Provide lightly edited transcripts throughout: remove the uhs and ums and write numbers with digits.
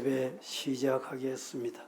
예배 시작하겠습니다.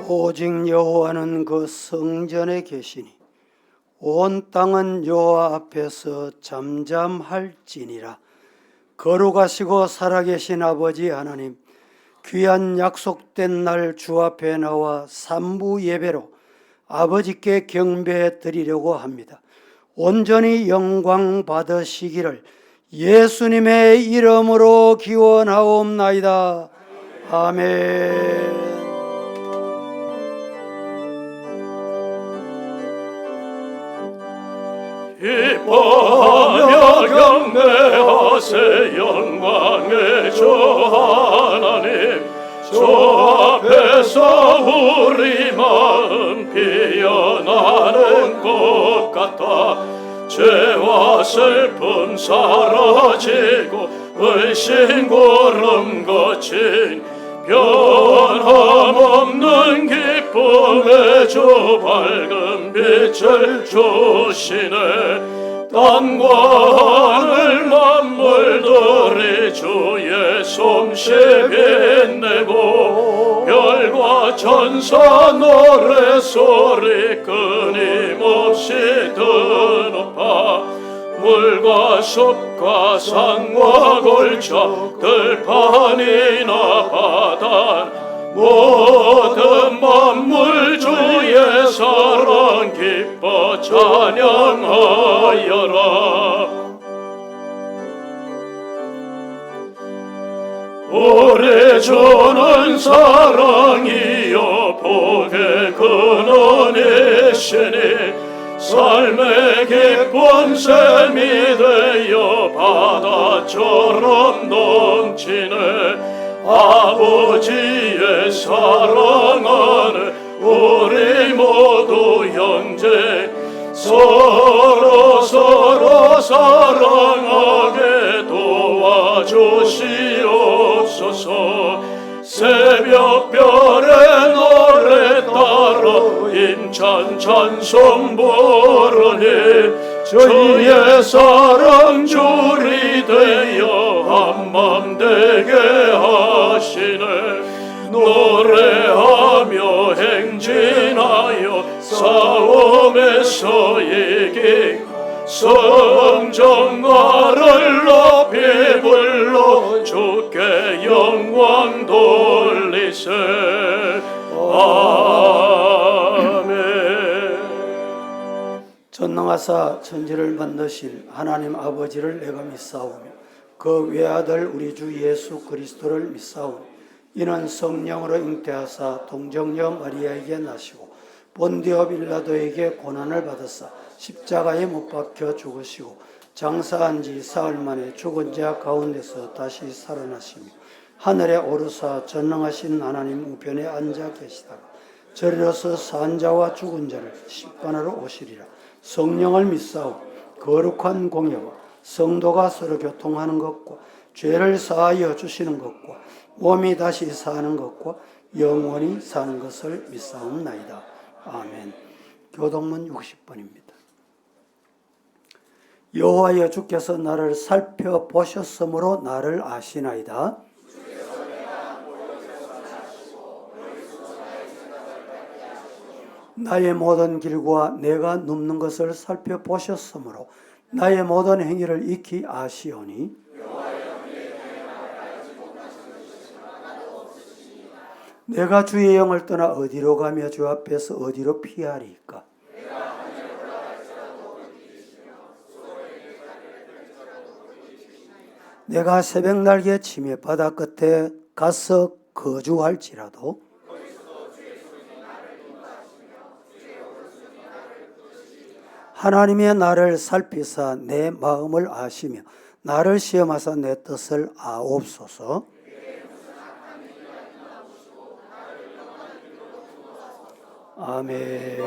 오직 여호와는 그 성전에 계시니 온 땅은 여호와 앞에서 잠잠할지니라. 거룩하시고 살아계신 아버지 하나님, 귀한 약속된 날 주 앞에 나와 삼부 예배로 아버지께 경배 드리려고 합니다. 온전히 영광 받으시기를 예수님의 이름으로 기원하옵나이다. 아멘. 기뻐하며 경배하세. 영광의 주 하나님, 주 앞에서 우리 마음 피어나는 것 같아. 죄와 슬픔 사라지고 의심 구름 거친 변함없는 기쁨의 주 밝은 빛을 주시네. 땅과 하늘 만물들이 주의 솜씨 빛내고 별과 천사 노래소리 끊임없이 드높아. 물과 숲과 산과 골차 들판이나 바다 모든 만물 주의 사랑 기뻐 찬양하여라. 우리 주는 사랑이요 복의 근원이시니 삶의 기쁜 샘이 되어 바다처럼 넘치네. 아버지의 사랑하는 우리 모두 형제, 서로 사랑하게 도와주시옵소서. 새벽별의 노래 따라 힘찬 찬송 부르니 주의 사랑 줄이 되어 한맘 되게 하시네. 노래하며 행진하여 싸움에서 이기고 성정가를 높이 불러 주께 영광 돌리세. 아멘. 전능하사 천지를 만드신 하나님 아버지를 내가 믿사오며 그 외아들 우리 주 예수 그리스도를 믿사오니 이는 성령으로 잉태하사 동정녀 마리아에게 나시고 본디오 빌라도에게 고난을 받으사 십자가에 못 박혀 죽으시고 장사한 지 사흘 만에 죽은 자 가운데서 다시 살아나시며 하늘에 오르사 전능하신 하나님 우편에 앉아 계시다가 저리로서 산 자와 죽은 자를 심판하러 오시리라. 성령을 믿사오. 거룩한 공예와 성도가 서로 교통하는 것과 죄를 사하여 주시는 것과 몸이 다시 사는 것과 영원히 사는 것을 믿사옵나이다. 아멘. 교동문 60번입니다. 여호와여 주께서 나를 살펴보셨으므로 나를 아시나이다. 나의 모든 길과 내가 눕는 것을 살펴보셨으므로 나의 모든 행위를 익히 아시오니 내가 주의 영을 떠나 어디로 가며 주 앞에서 어디로 피하리까? 내가 새벽 날개 치며 바다 끝에 가서 거주할지라도 하나님의 나를 살피사 내 마음을 아시며 나를 시험하사 내 뜻을 아옵소서. 아멘.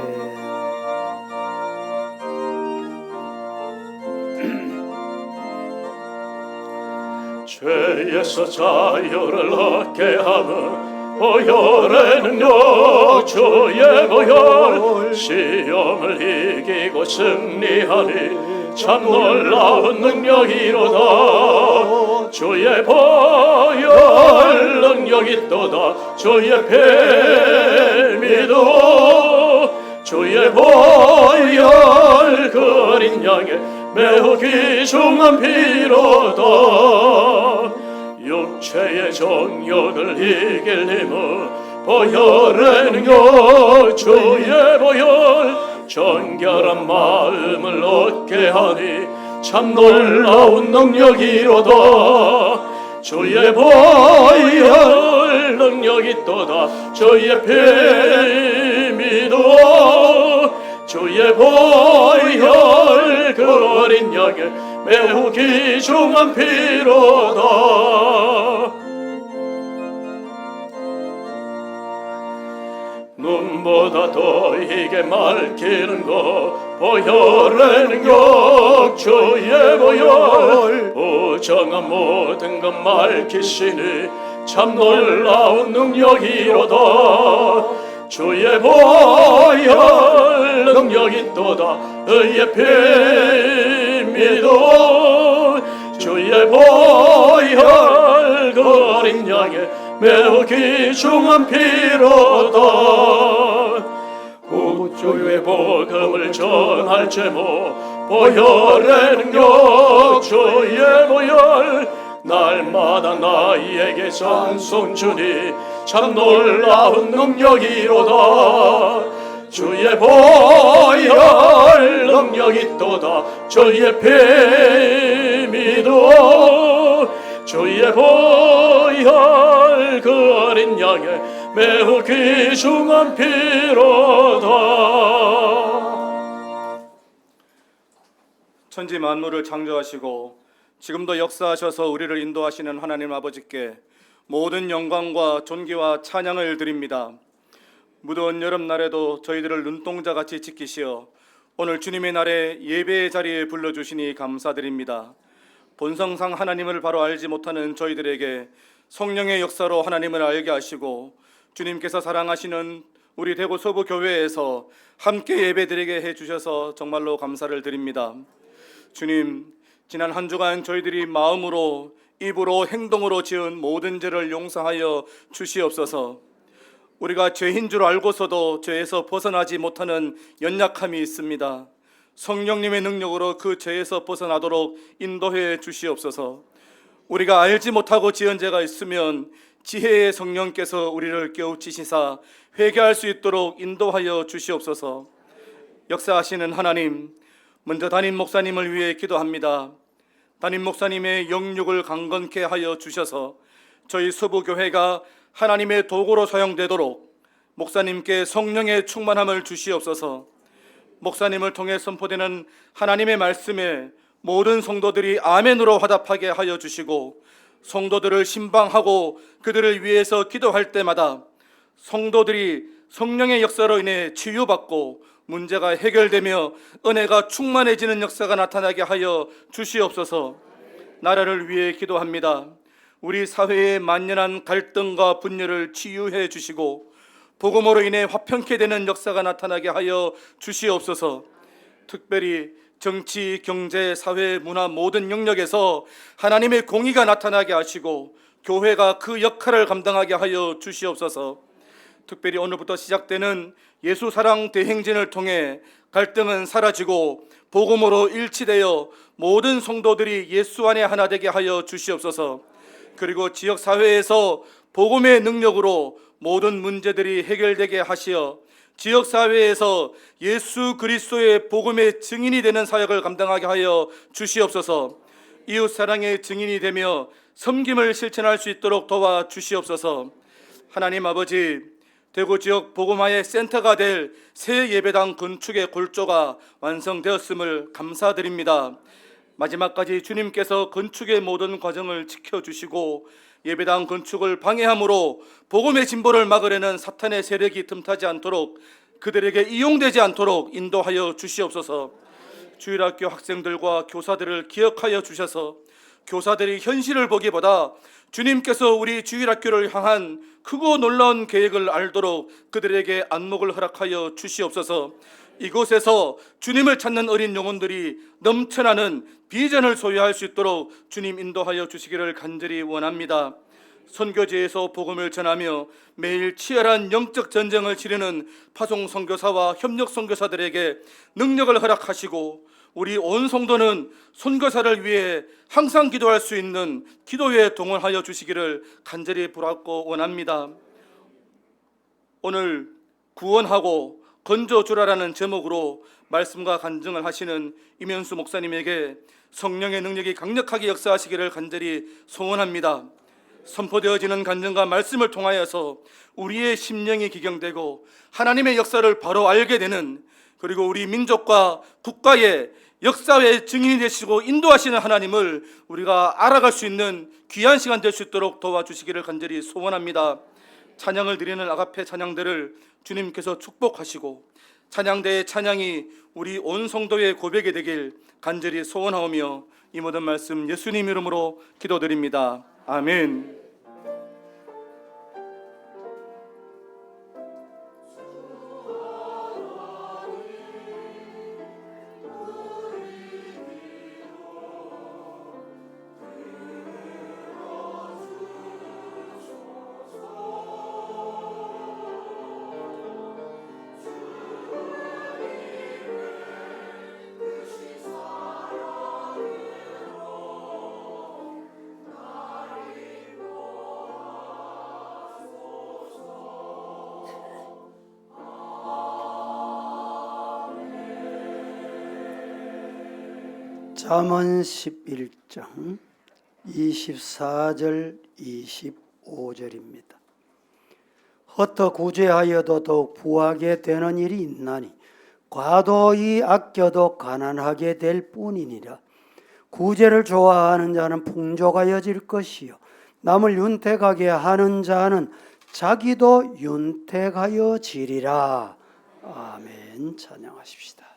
죄에서 자유를 얻게 하는 보혈의 능력 주의 보혈 시험을 이기고 승리하니 참 놀라운 능력이로다. 주의 보혈 능력이 있도다. 주의 뱀이도 주의 보혈 그 어린 양의 매우 귀중한 피로다. 육체의 정욕을 이길 힘은 보혈의 능력 주의 보혈 정결한 마음을 얻게 하니 참 놀라운 능력이로다. 주의 보혈 능력이 있도다. 주의 뱀이도 주의 보혈 그 어린 양의 매우 귀중한 피로다. 눈보다 더 이게 맑히는 것 보혈의 능력 주의 보혈 부정한 모든 것 맑히시니 참 놀라운 능력이로다. 주의 보혈 능력이 있도다. 의의 뱀이도 주의 보혈 그 어린 양의 매우 귀중한 피로다. 구주의 복음을 전할 제목 보혈의 능력 주의 보혈 날마다 나에게 찬송 주니 참 놀라운 능력이로다. 주의 보혈 능력이 있도다. 주의 뱀이도 주의 보혈 그 어린 양의 매우 귀중한 피로다. 천지 만물을 창조하시고 지금도 역사하셔서 우리를 인도하시는 하나님 아버지께 모든 영광과 존귀와 찬양을 드립니다. 무더운 여름날에도 저희들을 눈동자같이 지키시어 오늘 주님의 날에 예배의 자리에 불러주시니 감사드립니다. 본성상 하나님을 바로 알지 못하는 저희들에게 성령의 역사로 하나님을 알게 하시고 주님께서 사랑하시는 우리 대구 서부교회에서 함께 예배드리게 해주셔서 정말로 감사를 드립니다. 주님, 지난 한 주간 저희들이 마음으로 입으로 행동으로 지은 모든 죄를 용서하여 주시옵소서. 우리가 죄인 줄 알고서도 죄에서 벗어나지 못하는 연약함이 있습니다. 성령님의 능력으로 그 죄에서 벗어나도록 인도해 주시옵소서. 우리가 알지 못하고 지은 죄가 있으면 지혜의 성령께서 우리를 깨우치시사 회개할 수 있도록 인도하여 주시옵소서. 역사하시는 하나님, 먼저 담임 목사님을 위해 기도합니다. 담임 목사님의 영육을 강건케 하여 주셔서 저희 서부교회가 하나님의 도구로 사용되도록 목사님께 성령의 충만함을 주시옵소서. 목사님을 통해 선포되는 하나님의 말씀에 모든 성도들이 아멘으로 화답하게 하여 주시고 성도들을 신방하고 그들을 위해서 기도할 때마다 성도들이 성령의 역사로 인해 치유받고 문제가 해결되며 은혜가 충만해지는 역사가 나타나게 하여 주시옵소서. 나라를 위해 기도합니다. 우리 사회의 만연한 갈등과 분열을 치유해 주시고 복음으로 인해 화평케 되는 역사가 나타나게 하여 주시옵소서. 특별히 정치, 경제, 사회, 문화 모든 영역에서 하나님의 공의가 나타나게 하시고 교회가 그 역할을 감당하게 하여 주시옵소서. 특별히 오늘부터 시작되는 예수 사랑 대행진을 통해 갈등은 사라지고 복음으로 일치되어 모든 성도들이 예수 안에 하나 되게 하여 주시옵소서. 그리고 지역 사회에서 복음의 능력으로 모든 문제들이 해결되게 하시어 지역 사회에서 예수 그리스도의 복음의 증인이 되는 사역을 감당하게 하여 주시옵소서. 이웃 사랑의 증인이 되며 섬김을 실천할 수 있도록 도와 주시옵소서. 하나님 아버지, 대구 지역 복음화의 센터가 될 새 예배당 건축의 골조가 완성되었음을 감사드립니다. 마지막까지 주님께서 건축의 모든 과정을 지켜주시고 예배당 건축을 방해함으로 복음의 진보를 막으려는 사탄의 세력이 틈타지 않도록 그들에게 이용되지 않도록 인도하여 주시옵소서. 주일학교 학생들과 교사들을 기억하여 주셔서 교사들이 현실을 보기보다 주님께서 우리 주일학교를 향한 크고 놀라운 계획을 알도록 그들에게 안목을 허락하여 주시옵소서. 이곳에서 주님을 찾는 어린 영혼들이 넘쳐나는 비전을 소유할 수 있도록 주님 인도하여 주시기를 간절히 원합니다. 선교지에서 복음을 전하며 매일 치열한 영적 전쟁을 치르는 파송 선교사와 협력 선교사들에게 능력을 허락하시고 우리 온 성도는 선교사를 위해 항상 기도할 수 있는 기도에 동원하여 주시기를 간절히 부탁고 원합니다. 오늘 구원하고 건져주라라는 제목으로 말씀과 간증을 하시는 이면수 목사님에게 성령의 능력이 강력하게 역사하시기를 간절히 소원합니다. 선포되어지는 간증과 말씀을 통하여서 우리의 심령이 기경되고 하나님의 역사를 바로 알게 되는, 그리고 우리 민족과 국가의 역사의 증인이 되시고 인도하시는 하나님을 우리가 알아갈 수 있는 귀한 시간 될 수 있도록 도와주시기를 간절히 소원합니다. 찬양을 드리는 아가페 찬양들을 주님께서 축복하시고 찬양대의 찬양이 우리 온 성도의 고백이 되길 간절히 소원하오며 이 모든 말씀 예수님 이름으로 기도드립니다. 아멘. 잠언 11장 24절 25절입니다. 헛터 구제하여도 더욱 부하게 되는 일이 있나니 과도히 아껴도 가난하게 될 뿐이니라. 구제를 좋아하는 자는 풍족하여질 것이요 남을 윤택하게 하는 자는 자기도 윤택하여지리라. 아멘. 찬양하십시다.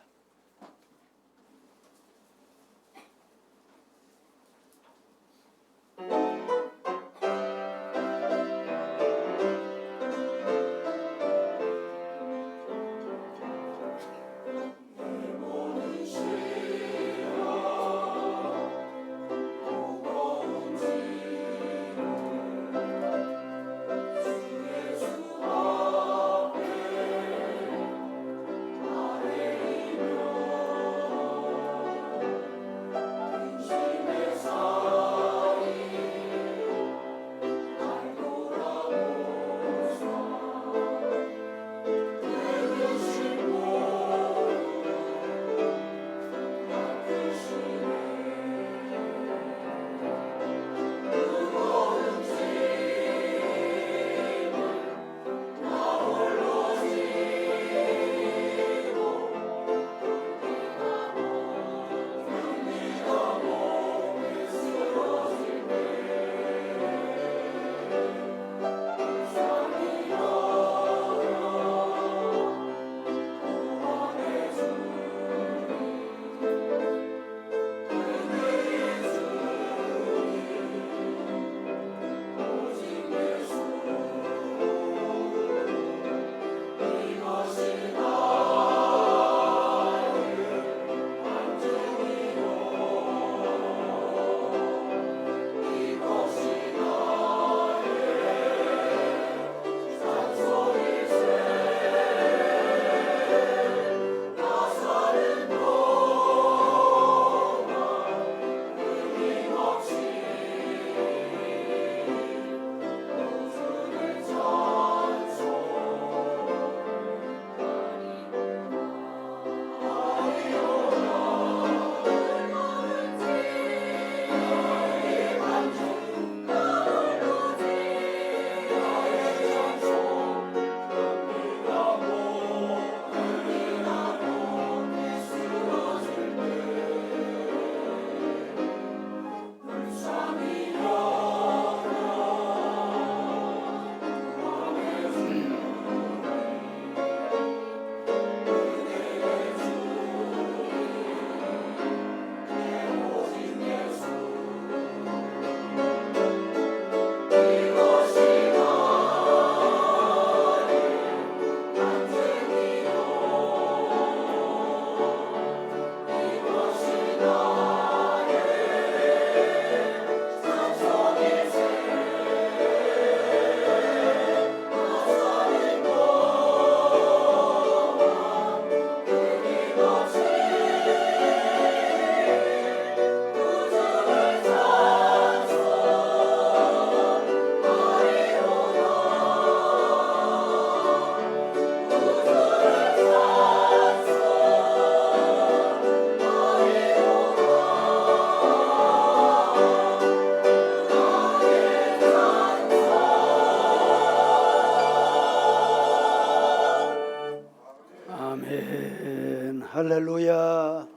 할렐루야.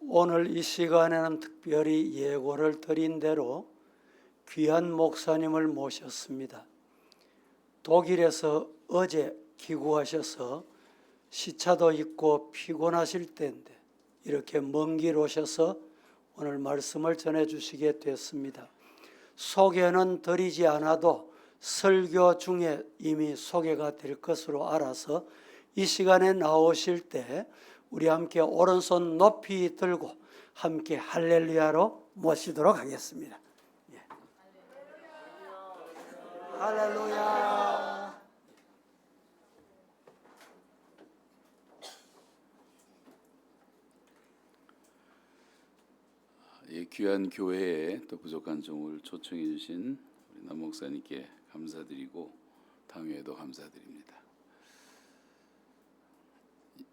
오늘 이 시간에는 특별히 예고를 드린 대로 귀한 목사님을 모셨습니다. 독일에서 어제 귀국하셔서 시차도 있고 피곤하실 때인데 이렇게 먼 길 오셔서 오늘 말씀을 전해주시게 됐습니다. 소개는 드리지 않아도 설교 중에 이미 소개가 될 것으로 알아서 이 시간에 나오실 때 우리 함께 오른손 높이 들고 함께 할렐루야로 모시도록 하겠습니다. 예. 할렐루야. 이 귀한 교회에 또 부족한 종을 초청해 주신 우리 남 목사님께 감사드리고 당회에도 감사드립니다.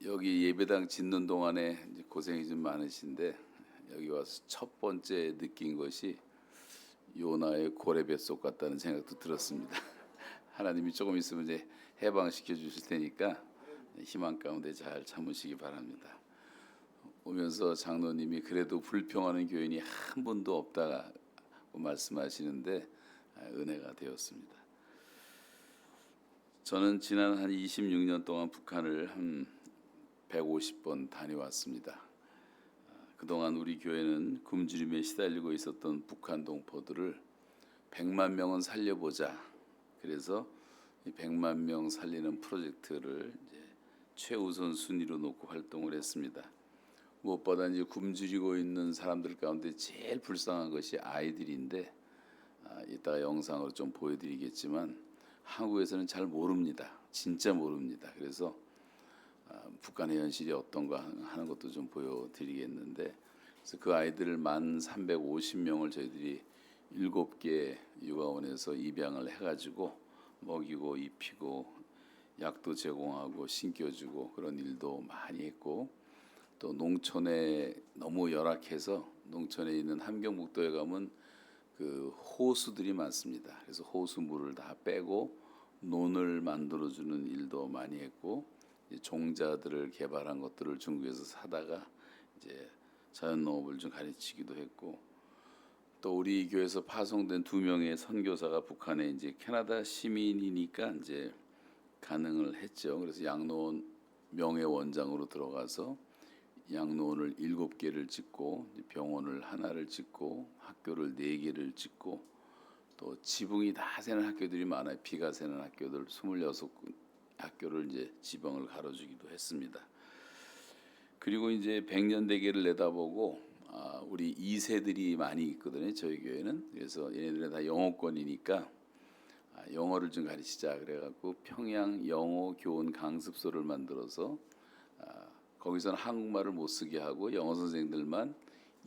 여기 예배당 짓는 동안에 이제 고생이 좀 많으신데 여기 와서 첫 번째 느낀 것이 요나의 고래 뱃속 같다는 생각도 들었습니다. 하나님이 조금 있으면 이제 해방시켜 주실 테니까 희망 가운데 잘 참으시기 바랍니다. 오면서 장로님이 그래도 불평하는 교인이 한 분도 없다고 말씀하시는데 은혜가 되었습니다. 저는 지난 한 26년 동안 북한을 한 150번 다녀왔습니다. 그동안 우리 교회는 굶주림에 시달리고 있었던 북한 동포들을 100만 명은 살려보자. 그래서 이 100만 명 살리는 프로젝트를 이제 최우선 순위로 놓고 활동을 했습니다. 무엇보다 이제 굶주리고 있는 사람들 가운데 제일 불쌍한 것이 아이들인데 이따가 영상으로 좀 보여드리겠지만 한국에서는 잘 모릅니다. 진짜 모릅니다. 그래서 북한의 현실이 어떤가 하는 것도 좀 보여드리겠는데, 그래서 그 아이들을 1,350명을 저희들이 7개 육아원에서 입양을 해가지고 먹이고 입히고 약도 제공하고 신겨주고 그런 일도 많이 했고, 또 농촌에 너무 열악해서 농촌에 있는 함경북도에 가면 그 호수들이 많습니다. 그래서 호수 물을 다 빼고 논을 만들어주는 일도 많이 했고, 종자들을 개발한 것들을 중국에서 사다가 이제 자연농업을 좀 가르치기도 했고, 또 우리 교회에서 파송된 2명의 선교사가 북한에 이제 캐나다 시민이니까 이제 가능을 했죠. 그래서 양로원 명예원장으로 들어가서 양로원을 7개를 짓고 병원을 하나를 짓고 학교를 4개를 짓고 또 지붕이 다 새는 학교들이 많아요. 비가 새는 학교들 26학교를 이제 지붕을 가로주기도 했습니다. 그리고 이제 100년 대계를 내다보고 우리 2세들이 많이 있거든요. 저희 교회는. 그래서 얘네들은 다 영어권이니까 영어를 좀 가르치자 그래갖고 평양 영어 교원 강습소를 만들어서 거기서는 한국말을 못 쓰게 하고 영어 선생들만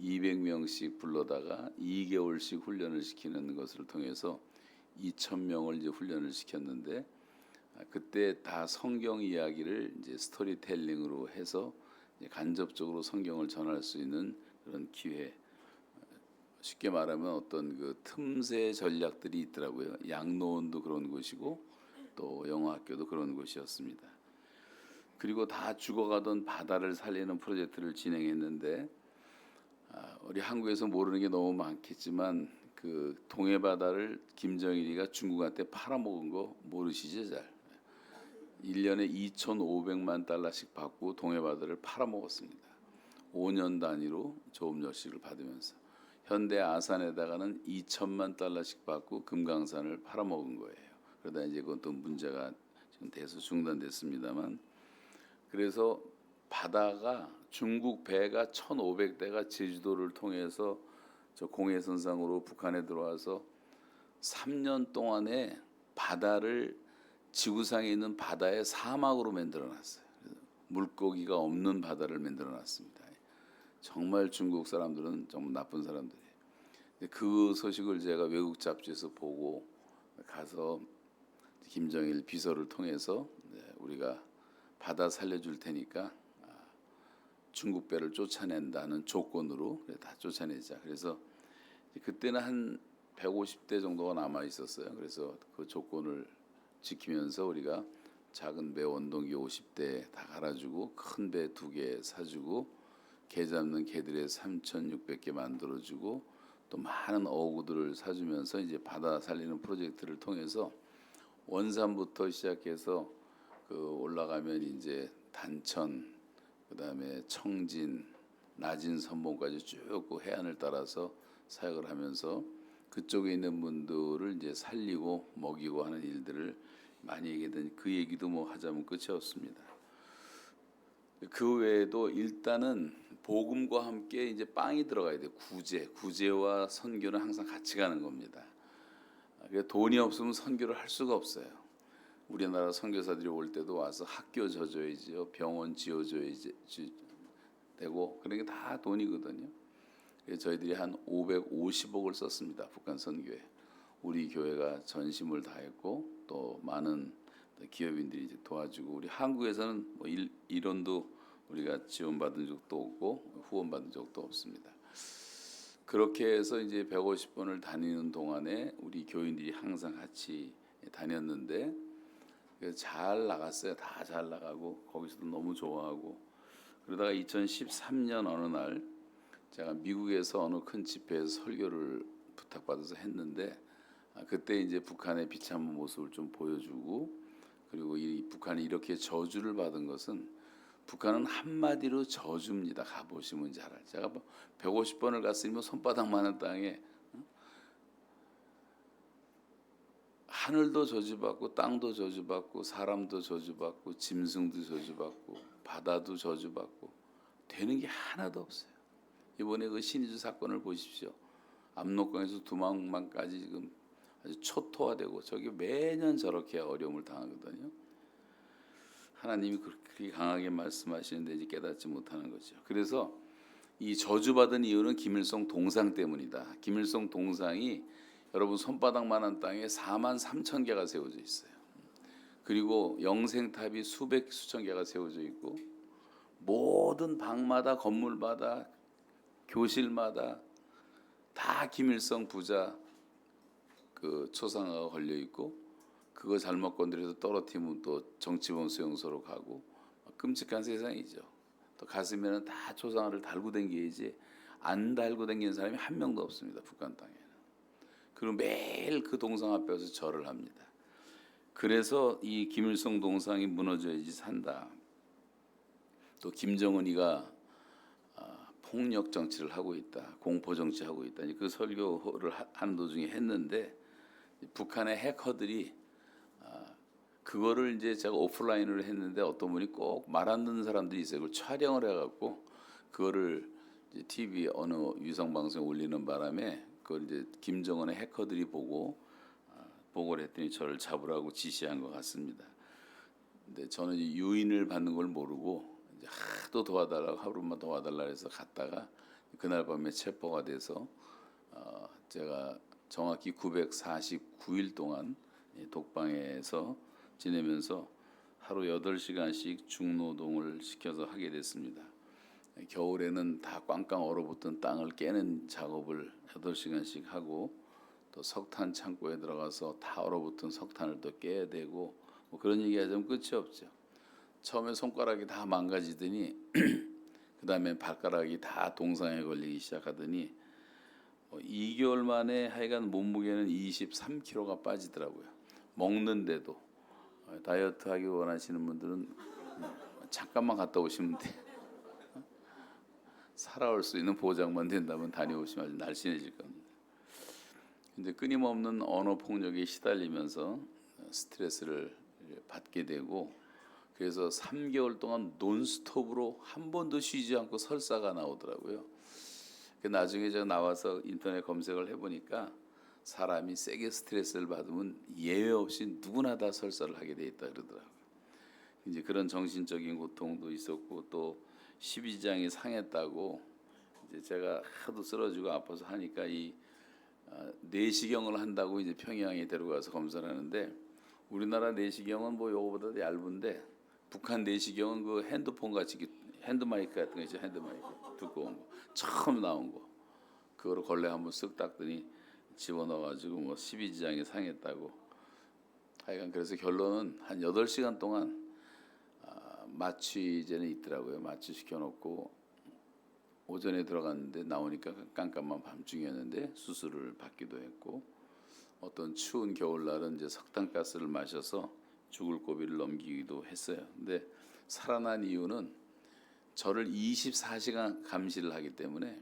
200명씩 불러다가 2개월씩 훈련을 시키는 것을 통해서 2,000명을 이제 훈련을 시켰는데, 그때 다 성경 이야기를 이제 스토리텔링으로 해서 이제 간접적으로 성경을 전할 수 있는 그런 기회. 쉽게 말하면 어떤 그 틈새 전략들이 있더라고요. 양로원도 그런 곳이고 또 영어학교도 그런 곳이었습니다. 그리고 다 죽어가던 바다를 살리는 프로젝트를 진행했는데, 우리 한국에서 모르는 게 너무 많겠지만 그 동해 바다를 김정일이가 중국한테 팔아먹은 거 모르시죠? 잘 1년에 2,500만 달러씩 받고 동해 바다를 팔아먹었습니다. 5년 단위로 조업료씩을 받으면서 현대 아산에다가는 2천만 달러씩 받고 금강산을 팔아먹은 거예요. 그러다 이제 그건 또 문제가 지금 돼서 중단됐습니다만, 그래서 바다가 중국 배가 1,500대가 제주도를 통해서 저 공해선상으로 북한에 들어와서 3년 동안에 바다를 지구상에 있는 바다의 사막으로 만들어놨어요. 물고기가 없는 바다를 만들어놨습니다. 정말 중국 사람들은 정말 나쁜 사람들이에요. 그 소식을 제가 외국 잡지에서 보고 가서 김정일 비서를 통해서 우리가 바다 살려줄 테니까 중국 배를 쫓아낸다는 조건으로 다 쫓아내자. 그래서 그때는 한 150대 정도가 남아 있었어요. 그래서 그 조건을 지키면서 우리가 작은 배 원동기 50대 다 갈아주고 큰 배 2개 사주고 개 잡는 개들의 3,600개 만들어주고 또 많은 어구들을 사주면서 이제 바다 살리는 프로젝트를 통해서 원산부터 시작해서 올라가면 이제 단천, 그다음에 청진, 나진 선봉까지 쭉 그 해안을 따라서 사역을 하면서 그쪽에 있는 분들을 이제 살리고 먹이고 하는 일들을 많이 얘기했더니 그 얘기도 뭐 하자면 끝이 없습니다. 그 외에도 일단은 복음과 함께 이제 빵이 들어가야 돼요. 구제와 선교는 항상 같이 가는 겁니다. 돈이 없으면 선교를 할 수가 없어요. 우리나라 선교사들이 올 때도 와서 학교 져줘야지요, 병원 지어줘야지 되고 그런 게 다 돈이거든요. 그래서 저희들이 한 550억을 썼습니다. 북한 선교에. 우리 교회가 전심을 다했고 또 많은 기업인들이 이제 도와주고 우리 한국에서는 뭐 1원도 우리가 지원받은 적도 없고 후원받은 적도 없습니다. 그렇게 해서 이제 150번을 다니는 동안에 우리 교인들이 항상 같이 다녔는데 잘 나갔어요. 다 잘 나가고 거기서도 너무 좋아하고 그러다가 2013년 어느 날 제가 미국에서 어느 큰 집회에서 설교를 부탁받아서 했는데 그때 이제 북한의 비참한 모습을 좀 보여주고 그리고 이 북한이 이렇게 저주를 받은 것은 북한은 한마디로 저주입니다. 가보시면 잘 알죠. 제가 150번을 갔으면 손바닥만한 땅에 하늘도 저주받고 땅도 저주받고 사람도 저주받고 짐승도 저주받고 바다도 저주받고 되는 게 하나도 없어요. 이번에 그 신의주 사건을 보십시오. 압록강에서 두만만까지 지금 아주 초토화되고 저기 매년 저렇게 어려움을 당하거든요. 하나님이 그렇게 강하게 말씀하시는데 이제 깨닫지 못하는 거죠. 그래서 이 저주받은 이유는 김일성 동상 때문이다. 김일성 동상이 여러분 손바닥만한 땅에 43,000개가 세워져 있어요. 그리고 영생탑이 수천 개가 세워져 있고 모든 방마다 건물마다 교실마다 다 김일성 부자 그 초상화가 걸려 있고 그거 잘못 건드려서 떨어뜨리면 또 정치범 수용소로 가고 끔찍한 세상이죠. 또 가슴에는 다 초상화를 달고 다니지 안 달고 다니는 사람이 한 명도 없습니다. 북한 땅에는. 그리고 매일 그 동상 앞에서 절을 합니다. 그래서 이 김일성 동상이 무너져야지 산다. 또 김정은이가 폭력 정치를 하고 있다, 공포 정치하고 있다. 그 설교를 하는 도중에 했는데 북한의 해커들이 그거를 이제 제가 오프라인으로 했는데 어떤 분이 꼭 말 안 듣는 사람들이 있어요. 그걸 촬영을 해갖고 그거를 이제 TV 어느 위성 방송에 올리는 바람에 그걸 이제 김정은의 해커들이 보고를 했더니 저를 잡으라고 지시한 것 같습니다. 근데 저는 유인을 받는 걸 모르고 이제 하도 도와달라고 하루만 도와달라 해서 갔다가 그날 밤에 체포가 돼서 제가 정확히 949일 동안 독방에서 지내면서 하루 8시간씩 중노동을 시켜서 하게 됐습니다. 겨울에는 다 꽝꽝 얼어붙은 땅을 깨는 작업을 8시간씩 하고 또 석탄 창고에 들어가서 다 얼어붙은 석탄을 또 깨야 되고 뭐 그런 얘기하자면 끝이 없죠. 처음에 손가락이 다 망가지더니 그 다음에 발가락이 다 동상에 걸리기 시작하더니 2개월 만에 하여간 몸무게는 23kg가 빠지더라고요. 먹는데도 다이어트 하기 원하시는 분들은 잠깐만 갔다 오시면 돼. 살아올 수 있는 보장만 된다면 다녀오시면 아주 날씬해질 겁니다. 근데 끊임없는 언어 폭력에 시달리면서 스트레스를 받게 되고 그래서 3개월 동안 논스톱으로 한 번도 쉬지 않고 설사가 나오더라고요. 나중에 제가 나와서 인터넷 검색을 해보니까 사람이 세게 스트레스를 받으면 예외 없이 누구나 다 설사를 하게 돼 있다 그러더라고요. 이제 그런 정신적인 고통도 있었고 또 12장이 상했다고 이제 제가 하도 쓰러지고 아파서 하니까 이 내시경을 한다고 이제 평양에 데려가서 검사를 하는데 우리나라 내시경은 뭐 요거보다 얇은데 북한 내시경은 그 핸드폰 같이 핸드마이크 같은 거 있죠. 핸드마이크 두꺼운 거 처음 나온 거 그거를 걸레 한번 쓱 닦더니 집어넣어가지고 뭐 12지장이 상했다고 하여간 그래서 결론은 한 8시간 동안 마취제는 있더라고요. 마취 시켜놓고 오전에 들어갔는데 나오니까 깜깜한 밤중이었는데 수술을 받기도 했고, 어떤 추운 겨울날은 이제 석탄가스를 마셔서 죽을 고비를 넘기기도 했어요. 근데 살아난 이유는 저를 24시간 감시를 하기 때문에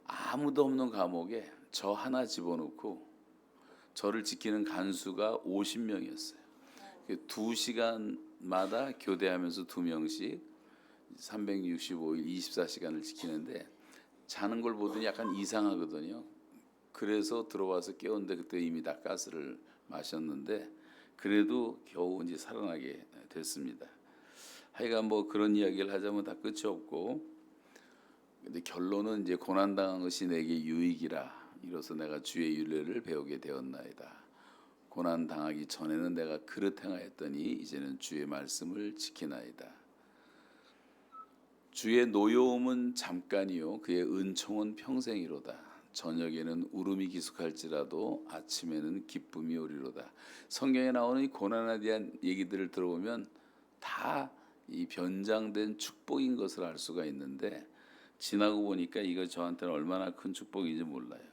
아무도 없는 감옥에 저 하나 집어넣고 저를 지키는 간수가 50명이었어요. 2시간마다 교대하면서 2명씩 365일 24시간을 지키는데, 자는 걸 보더니 약간 이상하거든요. 그래서 들어와서 깨웠는데 그때 이미 다 가스를 마셨는데 그래도 겨우 이제 살아나게 됐습니다. 하여간 뭐 그런 이야기를 하자면 다 끝이 없고, 근데 결론은 이제 고난 당한 것이 내게 유익이라 이로써 내가 주의 윤례를 배우게 되었나이다. 고난 당하기 전에는 내가 그릇 행하였더니 이제는 주의 말씀을 지키나이다. 주의 노여움은 잠깐이요 그의 은총은 평생이로다. 저녁에는 울음이 기숙할지라도 아침에는 기쁨이 오리로다. 성경에 나오는 이 고난에 대한 얘기들을 들어보면 다 이 변장된 축복인 것을 알 수가 있는데, 지나고 보니까 이거 저한테는 얼마나 큰 축복인지 몰라요.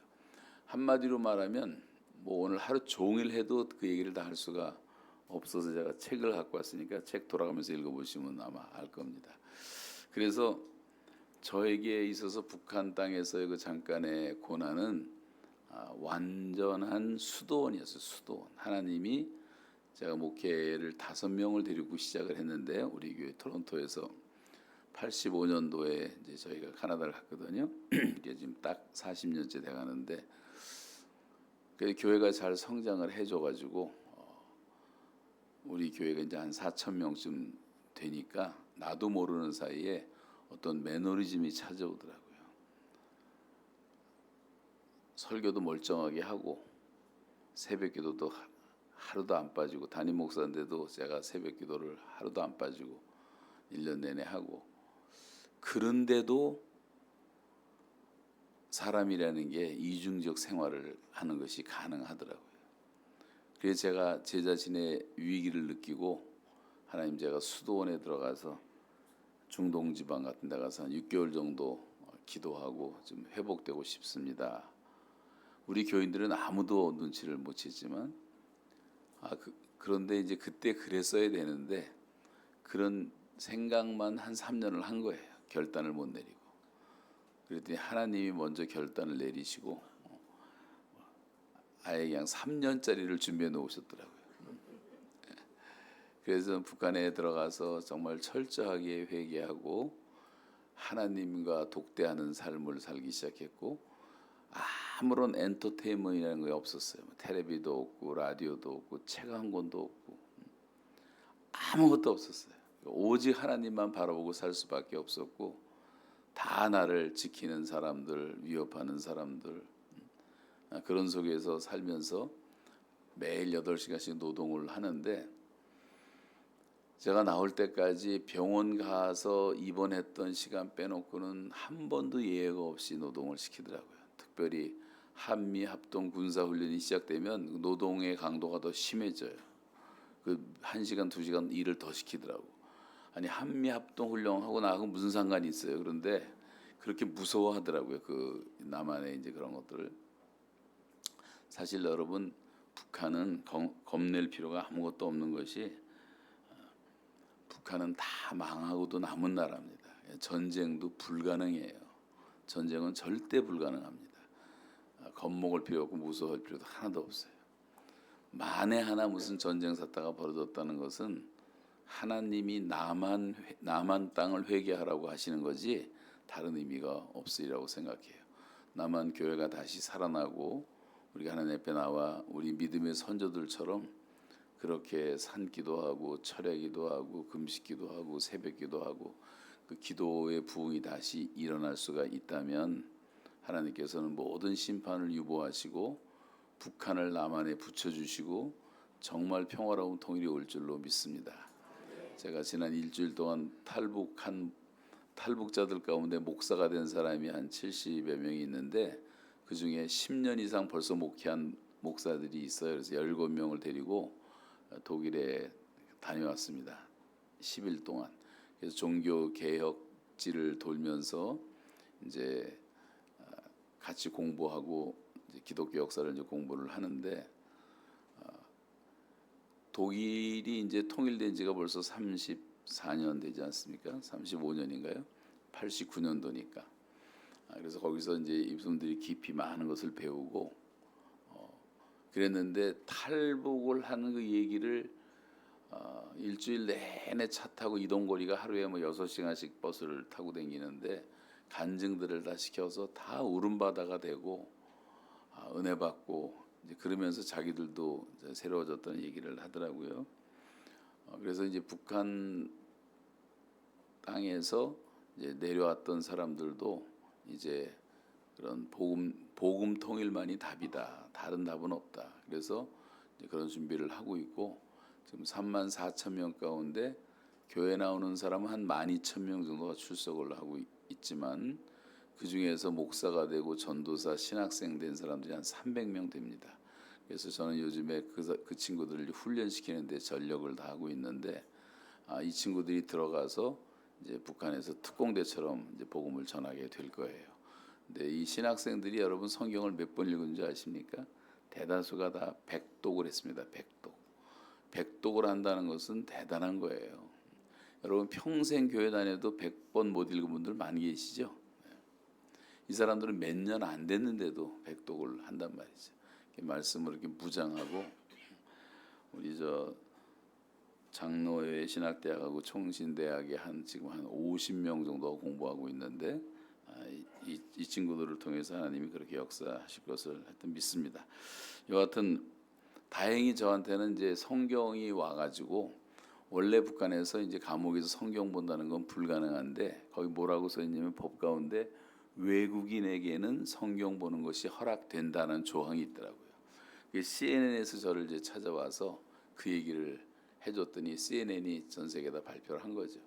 한마디로 말하면 뭐 오늘 하루 종일 해도 그 얘기를 다 할 수가 없어서 제가 책을 갖고 왔으니까 책 돌아가면서 읽어보시면 아마 알 겁니다. 그래서 저에게 있어서 북한 땅에서의 그 잠깐의 고난은 완전한 수도원이었어요. 수도원. 하나님이, 제가 목회를 5명을 데리고 시작을 했는데 우리 교회 토론토에서 85년도에 이제 저희가 카나다를 갔거든요. 이게 지금 딱 40년째 돼가는데, 교회가 잘 성장을 해줘가지고 우리 교회가 이제 한 4,000명쯤 되니까 나도 모르는 사이에 어떤 매너리즘이 찾아오더라고요. 설교도 멀쩡하게 하고 새벽기도도 하루도 안 빠지고, 담임 목사인데도 제가 새벽기도를 하루도 안 빠지고 1년 내내 하고, 그런데도 사람이라는 게 이중적 생활을 하는 것이 가능하더라고요. 그래서 제가 제 자신의 위기를 느끼고, 하나님, 제가 수도원에 들어가서 중동 지방 같은 데 가서 한 6개월 정도 기도하고 좀 회복되고 싶습니다. 우리 교인들은 아무도 눈치를 못 채지만 그런데 이제 그때 그랬어야 되는데 그런 생각만 한 3년을 한 거예요. 결단을 못 내리고. 그랬더니 하나님이 먼저 결단을 내리시고 아예 그냥 3년짜리를 준비해 놓으셨더라고요. 그래서 북한에 들어가서 정말 철저하게 회개하고 하나님과 독대하는 삶을 살기 시작했고, 아무런 엔터테인먼트라는 게 없었어요. 텔레비도 없고 라디오도 없고 책 한 권도 없고 아무것도 없었어요. 오직 하나님만 바라보고 살 수밖에 없었고, 다 나를 지키는 사람들, 위협하는 사람들, 그런 속에서 살면서 매일 8시간씩 노동을 하는데, 제가 나올 때까지 병원 가서 입원했던 시간 빼놓고는 한 번도 예외가 없이 노동을 시키더라고요. 특별히 한미 합동 군사 훈련이 시작되면 노동의 강도가 더 심해져요. 그 1시간, 2시간 일을 더 시키더라고. 아니, 한미 합동 훈련하고 나하고 무슨 상관이 있어요? 그런데 그렇게 무서워하더라고요. 그 남한의 이제 그런 것들을. 사실 여러분, 북한은 겁낼 필요가 아무것도 없는 것이, 북한은 다 망하고도 남은 나라입니다. 전쟁도 불가능해요. 전쟁은 절대 불가능합니다. 겁먹을 필요 없고 무서워할 필요도 하나도 없어요. 만에 하나 무슨 전쟁 사태가 벌어졌다는 것은 하나님이 남한 땅을 회개하라고 하시는 거지 다른 의미가 없으리라고 생각해요. 남한 교회가 다시 살아나고 우리가 하나님 앞에 나와 우리 믿음의 선조들처럼 그렇게 산기도 하고 철야기도 하고 금식기도 하고 새벽기도 하고 그 기도의 부흥이 다시 일어날 수가 있다면, 하나님께서는 모든 심판을 유보하시고 북한을 남한에 붙여주시고 정말 평화로운 통일이 올 줄로 믿습니다. 제가 지난 일주일 동안 탈북자들 가운데 목사가 된 사람이 한 70여 명이 있는데, 그중에 10년 이상 벌써 목회한 목사들이 있어요. 그래서 17명을 데리고 독일에 다녀왔습니다. 10일 동안. 그래서 종교 개혁지를 돌면서 이제 같이 공부하고 이제 기독교 역사를 이제 공부를 하는데, 독일이 이제 통일된 지가 벌써 34년 되지 않습니까? 35년인가요? 89년도니까. 그래서 거기서 이제 이분들이 깊이 많은 것을 배우고 그랬는데, 탈북을 하는 그 얘기를 일주일 내내 차 타고 이동거리가 하루에 뭐 6시간씩 버스를 타고 다니는데, 간증들을 다 시켜서 다 울음바다가 되고 은혜 받고 이제 그러면서 자기들도 이제 새로워졌다는 얘기를 하더라고요. 그래서 이제 북한 땅에서 이제 내려왔던 사람들도 이제 그런 복음 통일만이 답이다. 다른 답은 없다. 그래서 이제 그런 준비를 하고 있고, 지금 34,000명 가운데 교회 나오는 사람은 한 12,000명 정도가 출석을 하고 있지만, 그 중에서 목사가 되고 전도사, 신학생 된 사람들이 한 300명 됩니다. 그래서 저는 요즘에 그 친구들을 훈련시키는데 전력을 다하고 있는데, 이 친구들이 들어가서 이제 북한에서 특공대처럼 이제 복음을 전하게 될 거예요. 근데 이 신학생들이 여러분 성경을 몇 번 읽은 줄 아십니까? 대다수가 다 백독을 했습니다. 백독을 한다는 것은 대단한 거예요. 여러분 평생 교회 다녀도 100번 못 읽은 분들 많이 계시죠? 이 사람들은 몇 년 안 됐는데도 백독을 한단 말이죠. 말씀을 이렇게 무장하고, 우리 저 장로회 신학대학하고 총신대학에 지금 한 50명 정도가 공부하고 있는데, 이 친구들을 통해서 하나님이 그렇게 역사하실 것을 하여튼 믿습니다. 여하튼 다행히 저한테는 이제 성경이 와가지고, 원래 북한에서 이제 감옥에서 성경 본다는 건 불가능한데, 거기 뭐라고 써 있냐면 법 가운데 외국인에게는 성경 보는 것이 허락된다는 조항이 있더라고요. CNN에서 저를 이제 찾아와서 그 얘기를 해줬더니 CNN이 전 세계에다 발표를 한 거죠.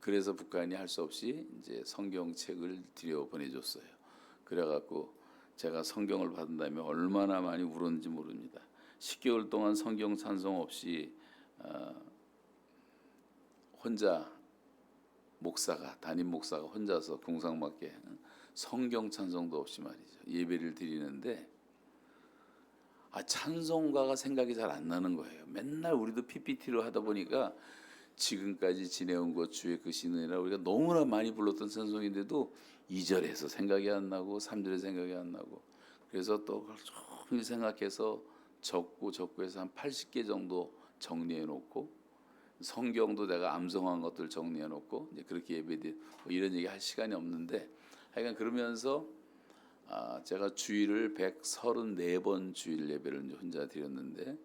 그래서 북한이 할 수 없이 이제 성경책을 들여 보내줬어요. 그래갖고 제가 성경을 받은 다음에 얼마나 많이 울었는지 모릅니다. 10개월 동안 성경 찬송 없이 혼자 담임 목사가 혼자서 궁상맞게 성경 찬송도 없이 말이죠, 예배를 드리는데, 찬송가가 생각이 잘 안 나는 거예요. 맨날 우리도 PPT로 하다 보니까 지금까지 지내온 것 주의 그 신은이라 우리가 너무나 많이 불렀던 찬송인데도 2절에서 생각이 안 나고 3절에 생각이 안 나고, 그래서 또 그걸 종일 생각해서 적고 해서 한 80개 정도 정리해 놓고, 성경도 내가 암송한 것들 정리해 놓고 이제 그렇게 예배드 이런 얘기 할 시간이 없는데, 하여간 그러면서 제가 주일을 134번 주일 예배를 혼자 드렸는데,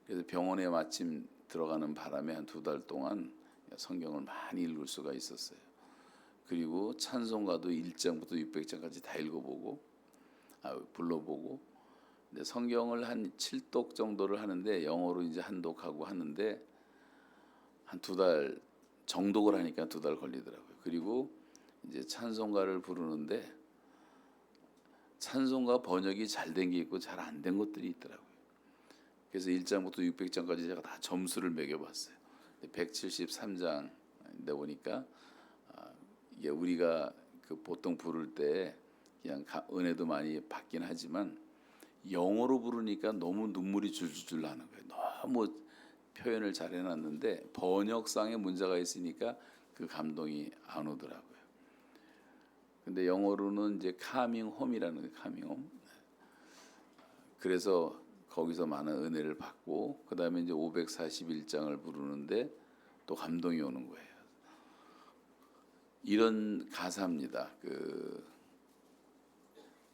그래서 병원에 마침 들어가는 바람에 한 2달 동안 성경을 많이 읽을 수가 있었어요. 그리고 찬송가도 1장부터 600장까지 다 읽어보고 불러보고, 근데 성경을 한 7독 정도를 하는데 영어로 이제 한 독하고 하는데 한 2달 정독을 하니까 2달 걸리더라고요. 그리고 이제 찬송가를 부르는데 찬송가 번역이 잘 된 게 있고 잘 안 된 것들이 있더라고요. 그래서 1장부터 600장까지 제가 다 점수를 매겨봤어요. 173장 보니까 이게 우리가 그 보통 부를 때 그냥 은혜도 많이 받긴 하지만 영어로 부르니까 너무 눈물이 줄줄줄 나는 거예요. 너무 표현을 잘 해놨는데 번역상에 문제가 있으니까 그 감동이 안 오더라고요. 근데 영어로는 이제 coming home이라는 거예요. coming home. 그래서 거기서 많은 은혜를 받고, 그 다음에 이제 541장을 부르는데 또 감동이 오는 거예요. 이런 가사입니다.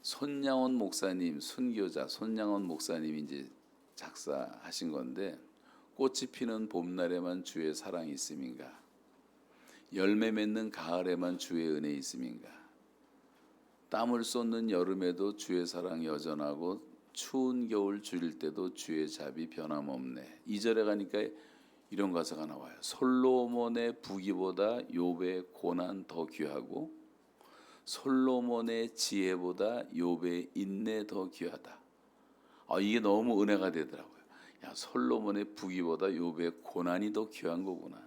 손양원 목사님, 순교자 손양원 목사님이 이제 작사하신 건데, 꽃이 피는 봄날에만 주의 사랑이 있음인가, 열매 맺는 가을에만 주의 은혜 있음인가, 땀을 쏟는 여름에도 주의 사랑 여전하고 추운 겨울 줄일 때도 주의 자비 변함없네. 2절에 가니까 이런 가사가 나와요. 솔로몬의 부귀보다 욥의 고난 더 귀하고 솔로몬의 지혜보다 욥의 인내 더 귀하다. 이게 너무 은혜가 되더라고요. 야, 솔로몬의 부귀보다 욥의 고난이 더 귀한 거구나.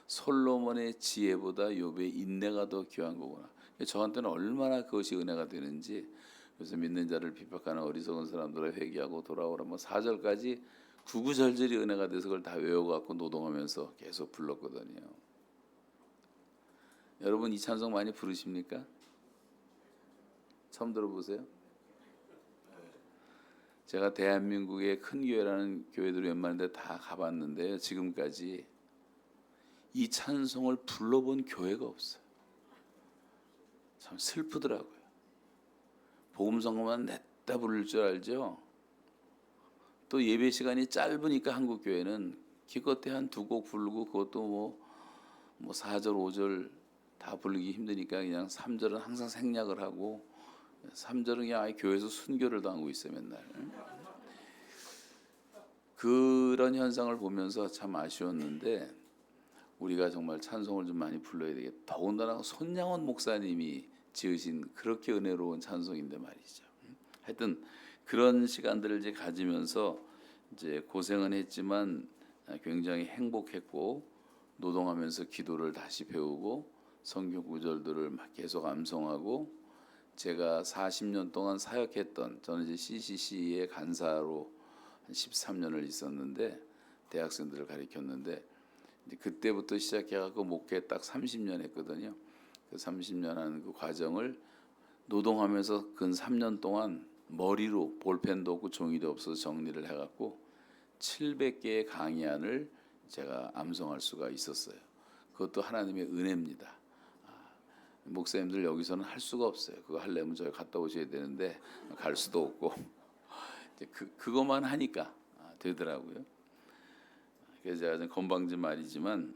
솔로몬의 지혜보다 욥의 인내가 더 귀한 거구나. 저한테는 얼마나 그것이 은혜가 되는지. 그래서 믿는 자를 비박하는 어리석은 사람들을 회개하고 돌아오라. 뭐 4절까지 구구절절이 은혜가 돼서 그걸 다 외워갖고 노동하면서 계속 불렀거든요. 여러분 이 찬송 많이 부르십니까? 처음 들어보세요? 제가 대한민국의 큰 교회라는 교회들 웬만한데 다 가봤는데 지금까지 이 찬송을 불러본 교회가 없어요. 참 슬프더라고요. 복음 선거만 냈다 부를 줄 알죠. 또 예배 시간이 짧으니까 한국 교회는 기껏해 한 2곡 부르고 그것도 뭐 4절 5절 다 부르기 힘드니까 그냥 3절은 항상 생략을 하고 3절은 그냥 아예 교회에서 순교를 당하고 있어요 맨날. 그런 현상을 보면서 참 아쉬웠는데 우리가 정말 찬송을 좀 많이 불러야 되겠다. 더군다나 손양원 목사님이 지으신 그렇게 은혜로운 찬송인데 말이죠. 하여튼 그런 시간들을 이제 가지면서 이제 고생은 했지만 굉장히 행복했고 노동하면서 기도를 다시 배우고 성경 구절들을 막 계속 암송하고 제가 40년 동안 사역했던 저는 이제 CCC의 간사로 한 13년을 있었는데 대학생들을 가르쳤는데 그때부터 시작해갖고 목회 딱 30년 했거든요. 그 30년 하는 그 과정을 노동하면서 근 3년 동안 머리로 볼펜도 없고 종이도 없어서 정리를 해갖고 700개의 강의안을 제가 암송할 수가 있었어요. 그것도 하나님의 은혜입니다. 목사님들 여기서는 할 수가 없어요. 그거 하려면 저희 갔다 오셔야 되는데 갈 수도 없고 그것만 하니까 되더라고요. 그래서 제가 좀 건방진 말이지만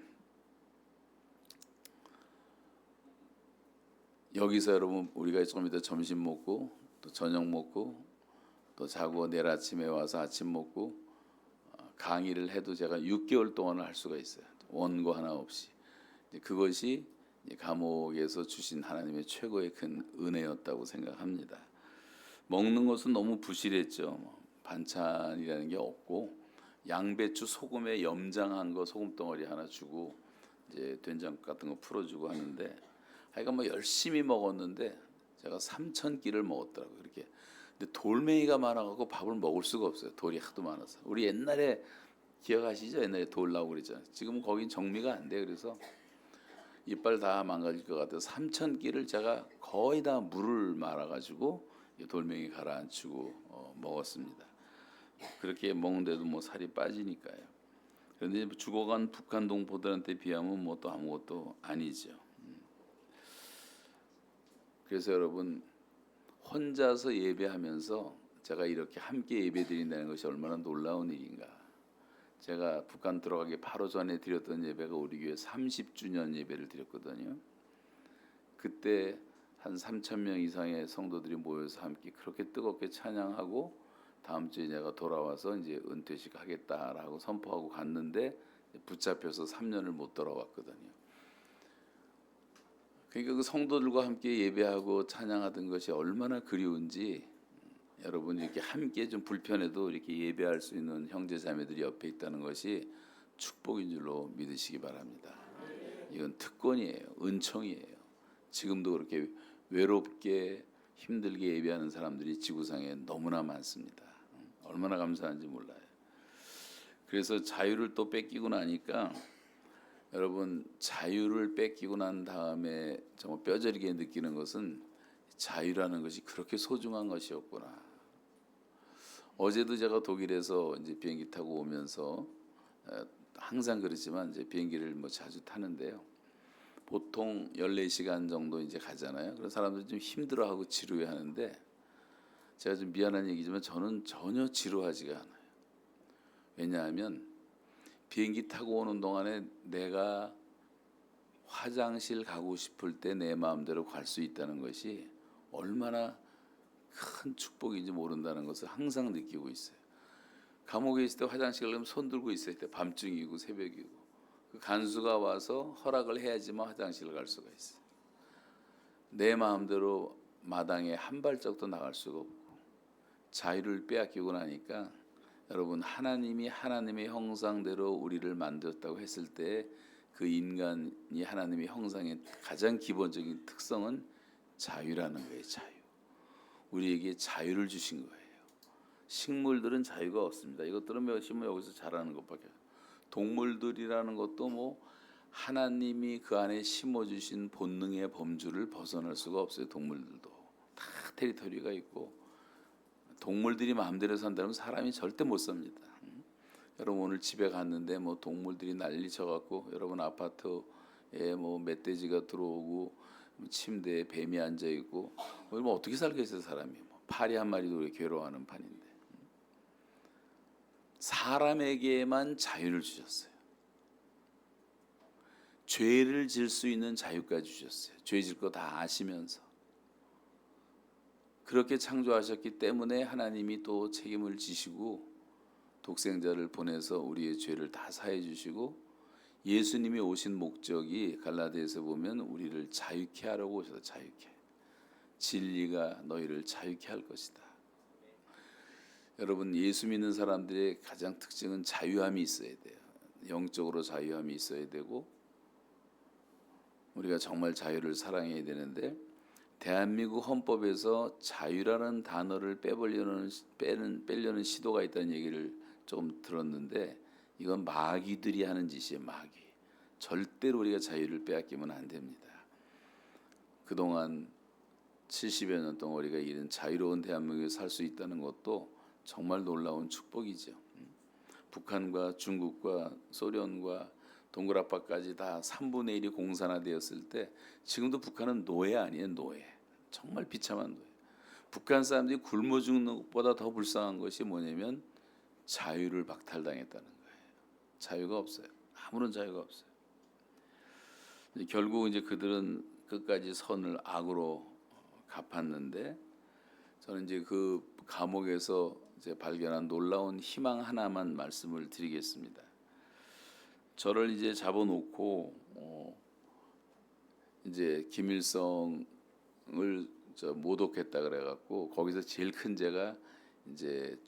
여기서 여러분 우리가 조금 이따 점심 먹고 또 저녁 먹고 또 자고 내일 아침에 와서 아침 먹고 강의를 해도 제가 6개월 동안을 할 수가 있어요. 원고 하나 없이. 그것이 감옥에서 주신 하나님의 최고의 큰 은혜였다고 생각합니다. 먹는 것은 너무 부실했죠. 반찬이라는 게 없고 양배추 소금에 염장한 거 소금 덩어리 하나 주고 이제 된장 같은 거 풀어주고 하는데 하여간 뭐 열심히 먹었는데 제가 3,000끼를 먹었더라고요. 이렇게. 근데 돌멩이가 많아갖고 밥을 먹을 수가 없어요. 돌이 하도 많아서. 우리 옛날에 기억하시죠? 옛날에 돌 나오고 그랬잖아요. 지금은 거긴 정리가 안 돼. 그래서 이빨 다 망가질 것 같아서 3,000끼를 제가 거의 다 물을 말아가지고 돌멩이 가라앉히고 먹었습니다. 그렇게 먹는데도 뭐 살이 빠지니까요. 그런데 죽어간 북한 동포들한테 비하면 뭐 또 아무것도 아니죠. 그래서 여러분 혼자서 예배하면서 제가 이렇게 함께 예배드린다는 것이 얼마나 놀라운 일인가. 제가 북한 들어가기 바로 전에 드렸던 예배가 우리 교회 30주년 예배를 드렸거든요. 그때 한 3,000명 이상의 성도들이 모여서 함께 그렇게 뜨겁게 찬양하고 다음 주에 내가 돌아와서 이제 은퇴식 하겠다라고 선포하고 갔는데 붙잡혀서 3년을 못 돌아왔거든요. 그러니까 그 성도들과 함께 예배하고 찬양하던 것이 얼마나 그리운지 여러분 이렇게 함께 좀 불편해도 이렇게 예배할 수 있는 형제 자매들이 옆에 있다는 것이 축복인 줄로 믿으시기 바랍니다. 이건 특권이에요. 은총이에요. 지금도 그렇게 외롭게 힘들게 예배하는 사람들이 지구상에 너무나 많습니다. 얼마나 감사한지 몰라요. 그래서 자유를 또 뺏기고 나니까 여러분 자유를 뺏기고 난 다음에 정말 뼈저리게 느끼는 것은 자유라는 것이 그렇게 소중한 것이었구나. 어제도 제가 독일에서 이제 비행기 타고 오면서 항상 그렇지만 이제 비행기를 뭐 자주 타는데요. 보통 14시간 정도 이제 가잖아요. 그런 사람들이 좀 힘들어하고 지루해하는데 제가 좀 미안한 얘기지만 저는 전혀 지루하지가 않아요. 왜냐하면 비행기 타고 오는 동안에 내가 화장실 가고 싶을 때 내 마음대로 갈 수 있다는 것이 얼마나 큰 축복인지 모른다는 것을 항상 느끼고 있어요. 감옥에 있을 때 화장실 가려면 손 들고 있어야 돼. 밤중이고 새벽이고. 그 간수가 와서 허락을 해야지만 화장실을 갈 수가 있어요. 내 마음대로 마당에 한 발짝도 나갈 수가 없고 자유를 빼앗기고 나니까 여러분, 하나님이 하나님의 형상대로 우리를 만들었다고 했을 때 그 인간이 하나님의 형상의 가장 기본적인 특성은 자유라는 거예요. 자유. 우리에게 자유를 주신 거예요. 식물들은 자유가 없습니다. 이것들은 여기서 자라는 것밖에. 동물들이라는 것도 뭐 하나님이 그 안에 심어주신 본능의 범주를 벗어날 수가 없어요. 동물들도 다 테리토리가 있고, 동물들이 마음대로 산다면 사람이 절대 못 삽니다. 여러분, 오늘 집에 갔는데 뭐 동물들이 난리 쳐갖고, 여러분 아파트에 뭐 멧돼지가 들어오고 침대에 뱀이 앉아 있고, 뭐 어떻게 살겠어요 사람이. 뭐 파리 한 마리도 괴로워하는 판인데, 사람에게만 자유를 주셨어요. 죄를 질 수 있는 자유까지 주셨어요. 죄 질 거 다 아시면서. 그렇게 창조하셨기 때문에 하나님이 또 책임을 지시고 독생자를 보내서 우리의 죄를 다 사해 주시고, 예수님이 오신 목적이 갈라디아에서 보면 우리를 자유케 하려고 오셔서, 자유케. 진리가 너희를 자유케 할 것이다. 여러분, 예수 믿는 사람들의 가장 특징은 자유함이 있어야 돼요. 영적으로 자유함이 있어야 되고, 우리가 정말 자유를 사랑해야 되는데, 대한민국 헌법에서 자유라는 단어를 빼려는 시도가 있다는 얘기를 좀 들었는데, 이건 마귀들이 하는 짓이에요. 마귀. 절대로 우리가 자유를 빼앗기면 안 됩니다. 그동안 70여 년 동안 우리가 이런 자유로운 대한민국에 살 수 있다는 것도 정말 놀라운 축복이죠. 북한과 중국과 소련과 동그라빠까지 다 3분의 1이 공산화되었을 때, 지금도 북한은 노예 아니에요. 노예. 정말 비참한 노예. 북한 사람들이 굶어 죽는 것보다 더 불쌍한 것이 뭐냐면 자유를 박탈당했다는 거예요. 자유가 없어요. 아무런 자유가 없어요. 결국 이제 그들은 끝까지 선을 악으로 갚았는데, 저는 이제 그 감옥에서 이제 발견한 놀라운 희망 하나만 말씀을 드리겠습니다. 저를 이제 잡아놓고 이제 김일성을 모독했다 그래갖고, 거기서 제일 큰 죄가 이제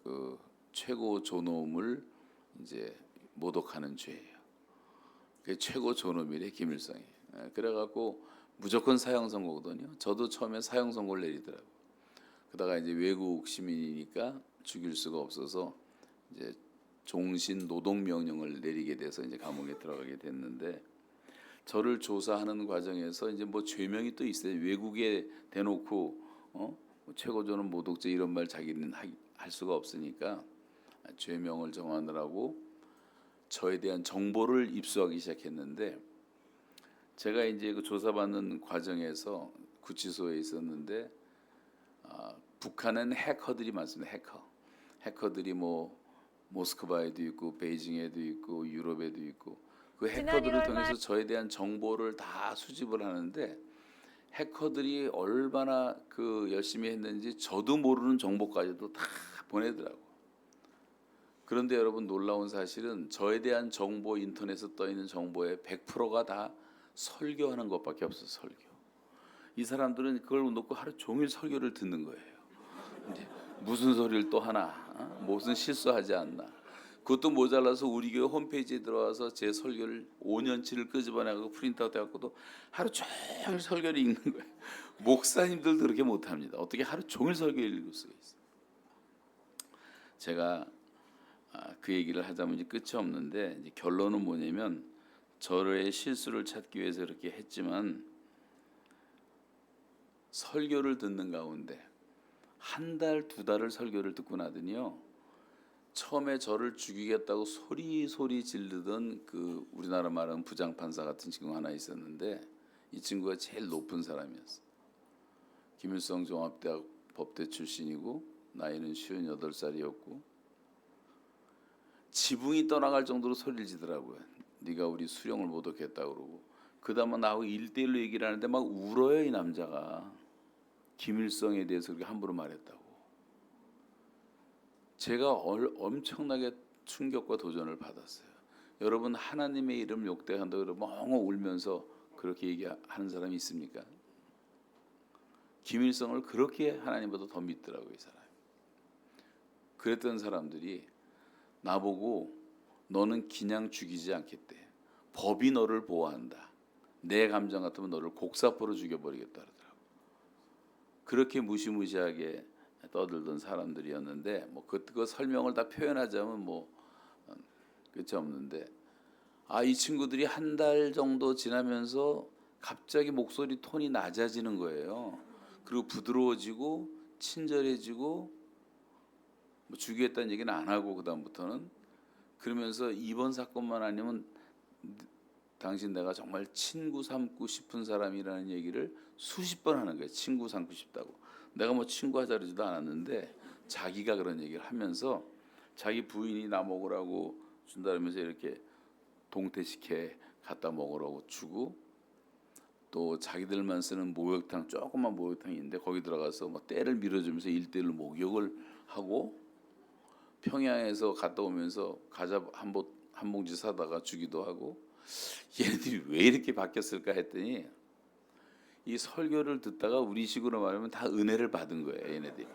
그 최고 존엄을 이제 모독하는 죄예요. 그게 최고 존엄이래, 김일성이. 그래갖고 무조건 사형 선고거든요. 저도 처음에 사형 선고를 내리더라고. 그러다가 이제 외국 시민이니까 죽일 수가 없어서 이제 종신 노동 명령을 내리게 돼서 이제 감옥에 들어가게 됐는데, 저를 조사하는 과정에서 이제 뭐 죄명이 또 있어요. 외국에 대놓고 최고조는 모독죄 이런 말 자기는 할 수가 없으니까 죄명을 정하느라고 저에 대한 정보를 입수하기 시작했는데, 제가 이제 그 조사받는 과정에서 구치소에 있었는데, 북한은 해커들이 많습니다. 해커들이 뭐 모스크바에도 있고 베이징에도 있고 유럽에도 있고, 그 해커들을 통해서 저에 대한 정보를 다 수집을 하는데, 해커들이 얼마나 그 열심히 했는지 저도 모르는 정보까지도 다 보내더라고. 그런데 여러분, 놀라운 사실은 저에 대한 정보, 인터넷에 떠 있는 정보의 100%가 다 설교하는 것밖에 없어요. 설교. 이 사람들은 그걸 놓고 하루 종일 설교를 듣는 거예요. 이제 무슨 소리를 또 하나, 무슨 실수하지 않나. 그것도 모자라서 우리 교회 홈페이지에 들어와서 제 설교를 5년치를 끄집어내고 프린트아웃 해갖고도 하루 종일 설교를 읽는 거예요. 목사님들도 그렇게 못합니다. 어떻게 하루 종일 설교를 읽을 수가 있어요. 제가 그 얘기를 하자면 이제 끝이 없는데, 이제 결론은 뭐냐면, 저의 실수를 찾기 위해서 이렇게 했지만, 설교를 듣는 가운데 한 달, 두 달을 설교를 듣고 나더니요, 처음에 저를 죽이겠다고 소리 지르던 그 우리나라 말하는 부장판사 같은 친구가 하나 있었는데, 이 친구가 제일 높은 사람이었어. 김일성 종합대학 법대 출신이고 나이는 58살이었고 지붕이 떠나갈 정도로 소리를 지더라고요. 네가 우리 수령을 모독했다고 그러고, 그다음에 나하고 1대1로 얘기를 하는데 막 울어요, 이 남자가. 김일성에 대해서 그렇게 함부로 말했다고. 제가 엄청나게 충격과 도전을 받았어요. 여러분, 하나님의 이름 욕대한다고 그러면 엉엉 울면서 그렇게 얘기하는 사람이 있습니까? 김일성을 그렇게 하나님보다 더 믿더라고요, 이 사람이. 그랬던 사람들이 나보고 너는 그냥 죽이지 않겠대. 법이 너를 보호한다. 내 감정 같으면 너를 곡사포로 죽여버리겠다 그러더라고. 그렇게 무시무시하게 떠들던 사람들이었는데 뭐 그 설명을 다 표현하자면 뭐 끝이 없는데 이 친구들이 한 달 정도 지나면서 갑자기 목소리 톤이 낮아지는 거예요. 그리고 부드러워지고 친절해지고 뭐 죽이겠다는 얘기는 안 하고 그다음부터는 그러면서 이번 사건만 아니면 당신 내가 정말 친구 삼고 싶은 사람이라는 얘기를 수십 번 하는 거예요. 친구 삼고 싶다고. 내가 뭐 친구 하자 그러지도 않았는데 자기가 그런 얘기를 하면서 자기 부인이 나 먹으라고 준다면서 이렇게 동태식혜 갖다 먹으라고 주고 또 자기들만 쓰는 목욕탕 조그만 목욕탕이 있는데 거기 들어가서 뭐 때를 밀어주면서 1대1로 목욕을 하고 평양에서 갔다 오면서 과자 한 봉지 사다가 주기도 하고 얘네들이 왜 이렇게 바뀌었을까 했더니 이 설교를 듣다가 우리식으로 말하면 다 은혜를 받은 거예요. 얘네들이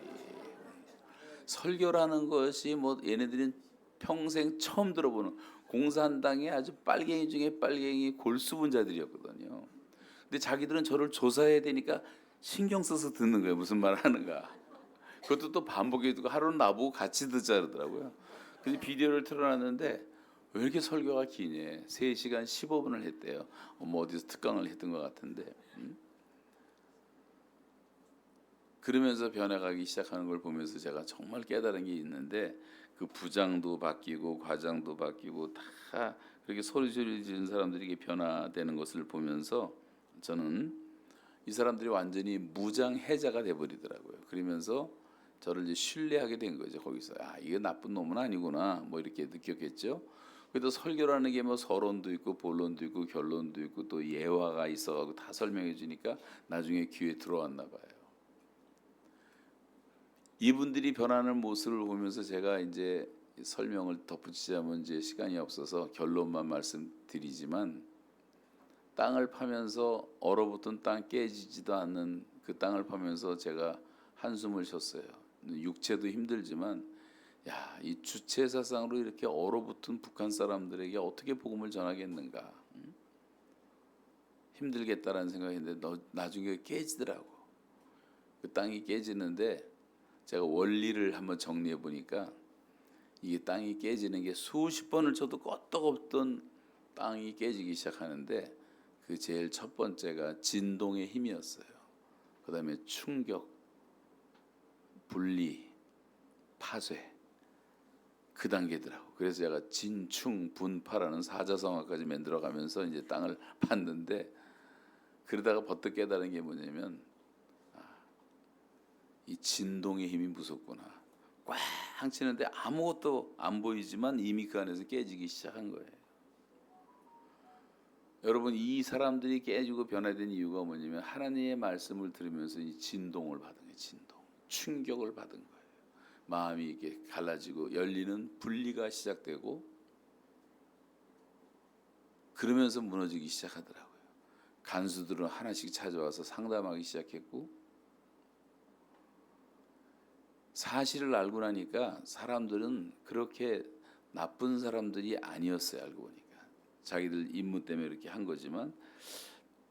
설교라는 것이 뭐 얘네들은 평생 처음 들어보는 공산당의 아주 빨갱이 중에 빨갱이 골수분자들이었거든요. 근데 자기들은 저를 조사해야 되니까 신경 써서 듣는 거예요. 무슨 말 하는가. 그것도 또 반복해두고 하루는 나보고 같이 듣자 그러더라고요. 근데 비디오를 틀어놨는데 왜 이렇게 설교가 기냐. 3시간 15분을 했대요. 뭐 어디서 특강을 했던 것 같은데. 그러면서 변해가기 시작하는 걸 보면서 제가 정말 깨달은 게 있는데 그 부장도 바뀌고 과장도 바뀌고 다 그렇게 소리 지르는 사람들이 변화되는 것을 보면서 저는 이 사람들이 완전히 무장해자가 돼버리더라고요. 그러면서 저를 이제 신뢰하게 된 거죠. 거기서 이게 나쁜 놈은 아니구나 뭐 이렇게 느꼈겠죠. 그래도 설교라는 게 뭐 서론도 있고 본론도 있고 결론도 있고 또 예화가 있어가지고 다 설명해 주니까 나중에 귀에 들어왔나 봐요. 이분들이 변하는 모습을 보면서 제가 이제 설명을 덧붙이자면 이제 시간이 없어서 결론만 말씀드리지만 땅을 파면서 얼어붙은 땅 깨지지도 않는 그 땅을 파면서 제가 한숨을 쉬었어요. 육체도 힘들지만 이 주체 사상으로 이렇게 얼어붙은 북한 사람들에게 어떻게 복음을 전하겠는가. 힘들겠다라는 생각했는데 나중에 깨지더라고. 그 땅이 깨지는데 제가 원리를 한번 정리해 보니까 이게 땅이 깨지는 게 수십 번을 쳐도 끄떡없던 땅이 깨지기 시작하는데 그 제일 첫 번째가 진동의 힘이었어요. 그다음에 충격, 분리, 파쇄 그 단계더라고. 그래서 제가 진충 분파라는 사자성어까지 만들어가면서 이제 땅을 팠는데 그러다가 버뜩 깨달은 게 뭐냐면 이 진동의 힘이 무섭구나. 꽝 치는데 아무것도 안 보이지만 이미 그 안에서 깨지기 시작한 거예요. 여러분 이 사람들이 깨지고 변화된 이유가 뭐냐면 하나님의 말씀을 들으면서 이 진동을 받은 거예요. 진동, 충격을 받은 거예요. 마음이 이렇게 갈라지고 열리는 분리가 시작되고 그러면서 무너지기 시작하더라고요. 간수들은 하나씩 찾아와서 상담하기 시작했고 사실을 알고 나니까 사람들은 그렇게 나쁜 사람들이 아니었어요. 알고 보니까 자기들 임무 때문에 이렇게 한 거지만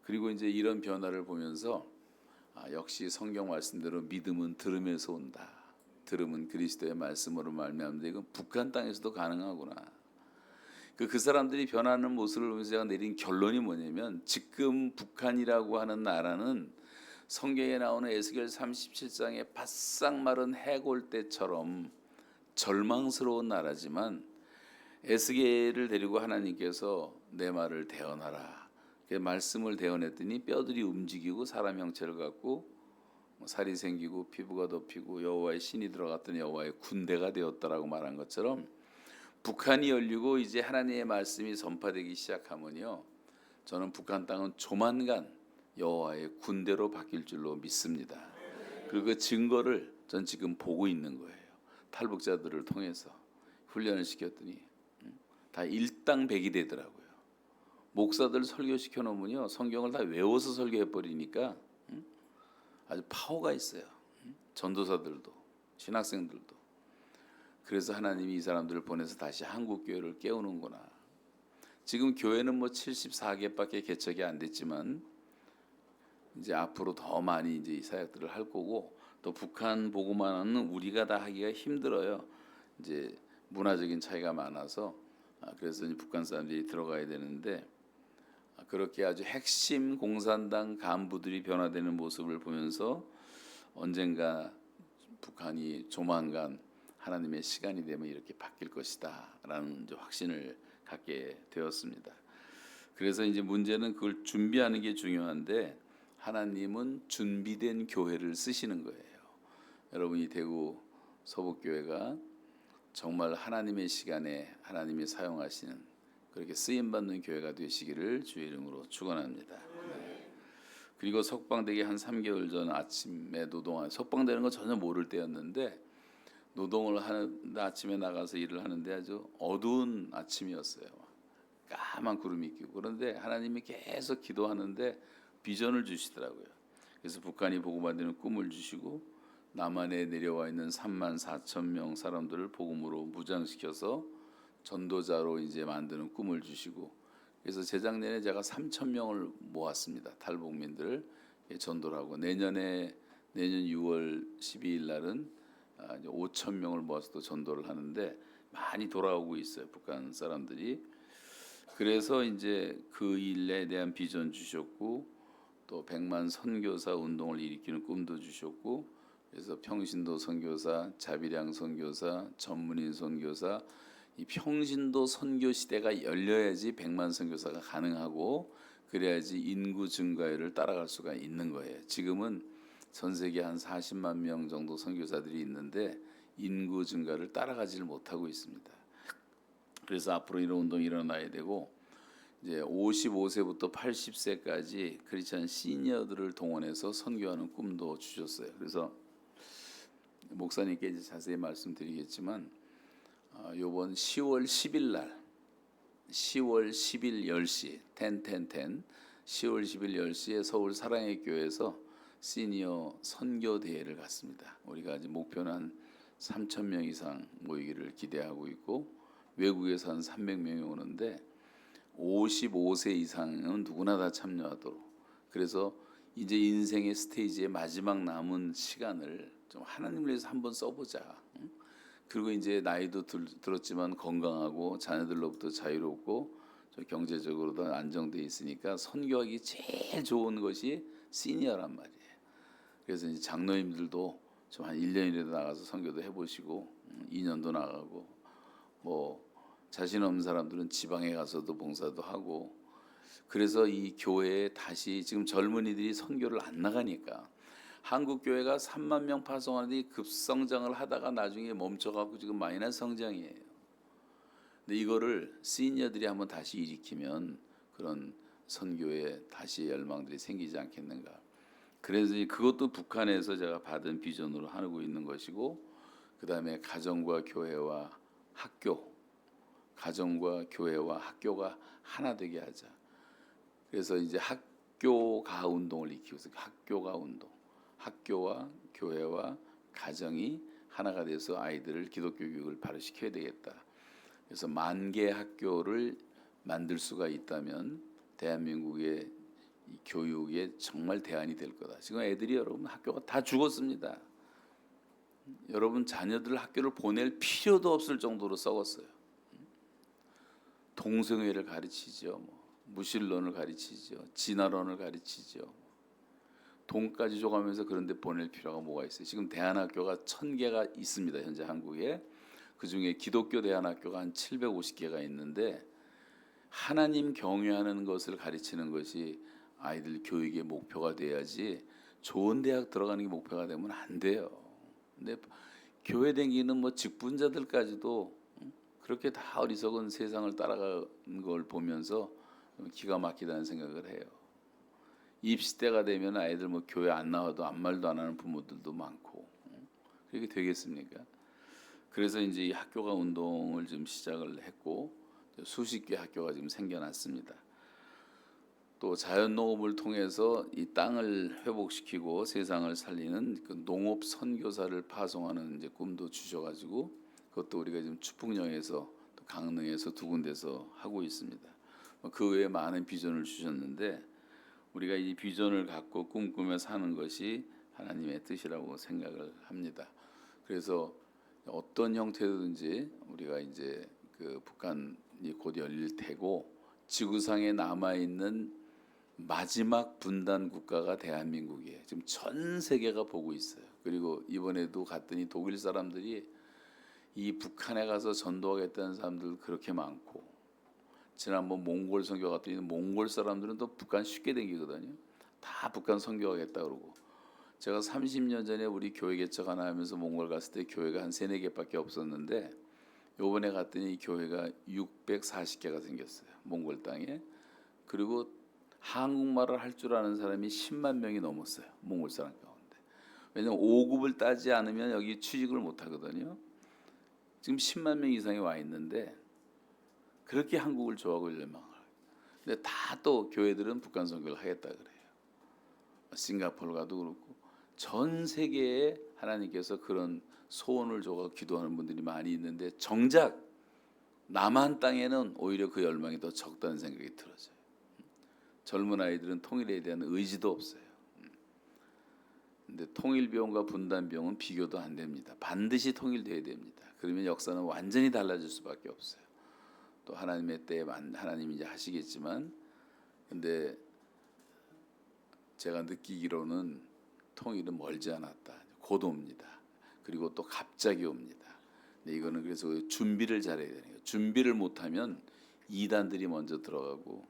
그리고 이제 이런 변화를 보면서 역시 성경 말씀대로 믿음은 들음에서 온다. 들음은 그리스도의 말씀으로 말미암는데 이건 북한 땅에서도 가능하구나. 그 사람들이 변하는 모습을 보면서 제가 내린 결론이 뭐냐면 지금 북한이라고 하는 나라는 성경에 나오는 에스겔 37장의 바싹 마른 해골대처럼 절망스러운 나라지만 에스겔을 데리고 하나님께서 내 말을 대언하라. 그 말씀을 대언했더니 뼈들이 움직이고 사람 형체를 갖고 살이 생기고 피부가 덮이고 여호와의 신이 들어갔더니 여호와의 군대가 되었다라고 말한 것처럼 북한이 열리고 이제 하나님의 말씀이 전파되기 시작하면요. 저는 북한 땅은 조만간 여호와의 군대로 바뀔 줄로 믿습니다. 그리고 그 증거를 전 지금 보고 있는 거예요. 탈북자들을 통해서 훈련을 시켰더니 다 일당백이 되더라고요. 목사들 설교시켜 놓으면요. 성경을 다 외워서 설교해 버리니까 아주 파워가 있어요. 전도사들도 신학생들도. 그래서 하나님이 이 사람들을 보내서 다시 한국 교회를 깨우는구나. 지금 교회는 뭐 74개밖에 개척이 안 됐지만 이제 앞으로 더 많이 이제 이 사역들을 할 거고, 또 북한 보고만은 우리가 다 하기가 힘들어요. 이제 문화적인 차이가 많아서 그래서 이제 북한 사람들이 들어가야 되는데, 그렇게 아주 핵심 공산당 간부들이 변화되는 모습을 보면서 언젠가 북한이 조만간 하나님의 시간이 되면 이렇게 바뀔 것이다라는 이제 확신을 갖게 되었습니다. 그래서 이제 문제는 그걸 준비하는 게 중요한데, 하나님은 준비된 교회를 쓰시는 거예요. 여러분이 대구 서북교회가 정말 하나님의 시간에 하나님이 사용하시는 그렇게 쓰임받는 교회가 되시기를 주의 이름으로 축원합니다. 그리고 석방되기 한 3개월 전 아침에 석방되는 거 전혀 모를 때였는데, 노동을 하는데 아침에 나가서 일을 하는데 아주 어두운 아침이었어요. 까만 구름이 끼고. 그런데 하나님이 계속 기도하는데 비전을 주시더라고요. 그래서 북한이 복음받는 꿈을 주시고, 남한에 내려와 있는 34,000명 사람들을 복음으로 무장시켜서 전도자로 이제 만드는 꿈을 주시고, 그래서 재작년에 제가 3,000명을 모았습니다. 탈북민들을 전도를 하고, 내년 6월 12일 날은 5,000명을 모아서 또 전도를 하는데 많이 돌아오고 있어요, 북한 사람들이. 그래서 이제 그 일에 대한 비전 주셨고, 또 100만 선교사 운동을 일으키는 꿈도 주셨고, 그래서 평신도 선교사, 자비량 선교사, 전문인 선교사, 이 평신도 선교 시대가 열려야지 100만 선교사가 가능하고, 그래야지 인구 증가율을 따라갈 수가 있는 거예요. 지금은 전 세계 한 40만 명 정도 선교사들이 있는데 인구 증가를 따라가지를 못하고 있습니다. 그래서 앞으로 이런 운동이 일어나야 되고, 이제 55세부터 80세까지 크리스천 시니어들을 동원해서 선교하는 꿈도 주셨어요. 그래서 목사님께 이제 자세히 말씀드리겠지만, 이번 10월 10일 날, 10월 10일 10시 10 10월 10일 10시에 서울 사랑의 교회에서 시니어 선교 대회를 갖습니다. 우리가 이제 목표는 한 3,000명 이상 모이기를 기대하고 있고, 외국에서 한 300명이 오는데 55세 이상은 누구나 다 참여하도록. 그래서 이제 인생의 스테이지의 마지막 남은 시간을 좀 하나님을 위해서 한번 써보자. 그리고 이제 나이도 들었지만 건강하고 자녀들로부터 자유롭고 좀 경제적으로도 안정돼 있으니까 선교하기 제일 좋은 것이 시니어란 말이에요. 그래서 이제 장로님들도 좀 한 1년이라도 나가서 선교도 해보시고, 2년도 나가고, 뭐 자신 없는 사람들은 지방에 가서도 봉사도 하고, 그래서 이 교회에 다시, 지금 젊은이들이 선교를 안 나가니까 한국 교회가 3만 명 파송하는데 급성장을 하다가 나중에 멈춰갖고 지금 마이너스 성장이에요. 근데 이거를 시니어들이 한번 다시 일으키면 그런 선교에 다시 열망들이 생기지 않겠는가. 그래서 그것도 북한에서 제가 받은 비전으로 하고 있는 것이고, 그 다음에 가정과 교회와 학교, 가정과 교회와 학교가 하나 되게 하자. 그래서 이제 학교가 운동을 일으키고 있어요. 학교가 운동, 학교와 교회와 가정이 하나가 돼서 아이들을 기독교 교육을 바로 시켜야 되겠다. 그래서 10,000개 학교를 만들 수가 있다면 대한민국의 이 교육에 정말 대안이 될 거다. 지금 애들이, 여러분, 학교가 다 죽었습니다. 여러분 자녀들 학교를 보낼 필요도 없을 정도로 썩었어요. 동성애를 가르치죠, 무신론을 가르치죠, 진화론을 가르치죠. 돈까지 줘가면서 그런데 보낼 필요가 뭐가 있어요? 지금 대안학교가 1,000개가 있습니다, 현재 한국에. 그 중에 기독교 대안학교가 한 750개가 있는데, 하나님 경외하는 것을 가르치는 것이 아이들 교육의 목표가 돼야지, 좋은 대학 들어가는 게 목표가 되면 안 돼요. 근데 교회 다니는 뭐 직분자들까지도 그렇게 다 어리석은 세상을 따라가는 걸 보면서 기가 막히다는 생각을 해요. 입시 때가 되면 아이들 뭐 교회 안 나와도 아무 말도 안 하는 부모들도 많고, 그렇게 되겠습니까? 그래서 이제 이 학교가 운동을 지금 시작을 했고, 수십 개 학교가 지금 생겨났습니다. 또 자연농업을 통해서 이 땅을 회복시키고 세상을 살리는 그 농업 선교사를 파송하는 이제 꿈도 주셔가지고, 그 그것도 우리가 지금 추풍령에서 또 강릉에서 두 군데서 하고 있습니다. 그 외에 많은 비전을 주셨는데 우리가 이 비전을 갖고 꿈꾸며 사는 것이 하나님의 뜻이라고 생각을 합니다. 그래서 어떤 형태든지 우리가 이제 그 북한이 곧 열릴 테고 지구상에 남아 있는 마지막 분단 국가가 대한민국이에요. 지금 전 세계가 보고 있어요. 그리고 이번에도 갔더니 독일 사람들이 이 북한에 가서 전도하겠다는 사람들 그렇게 많고, 지난번 몽골 선교 갔더니 몽골 사람들은 또 북한 쉽게 댕기거든요. 다 북한 선교하겠다 그러고. 제가 30년 전에 우리 교회 개척 하나 하면서 몽골 갔을 때 교회가 한 3-4개밖에 없었는데 요번에 갔더니 교회가 640개가 생겼어요. 몽골 땅에. 그리고 한국말을 할 줄 아는 사람이 10만 명이 넘었어요. 몽골 사람 가운데. 왜냐하면 5급을 따지 않으면 여기 취직을 못 하거든요. 지금 10만 명 이상이 와 있는데 그렇게 한국을 좋아하고 열망을. 근데 다 또 교회들은 북한 선교를 하겠다 그래요. 싱가포르 가도 그렇고 전 세계에 하나님께서 그런 소원을 줘서 기도하는 분들이 많이 있는데 정작 남한 땅에는 오히려 그 열망이 더 적다는 생각이 들어져요. 젊은 아이들은 통일에 대한 의지도 없어요. 근데 통일비용과 분단비용은 비교도 안 됩니다. 반드시 통일돼야 됩니다. 그러면 역사는 완전히 달라질 수밖에 없어요. 또 하나님의 때에 하나님이 이제 하시겠지만, 근데 제가 느끼기로는 통일은 멀지 않았다. 곧 옵니다. 그리고 또 갑자기 옵니다. 근데 이거는 그래서 준비를 잘해야 되는 거예요. 준비를 못하면 이단들이 먼저 들어가고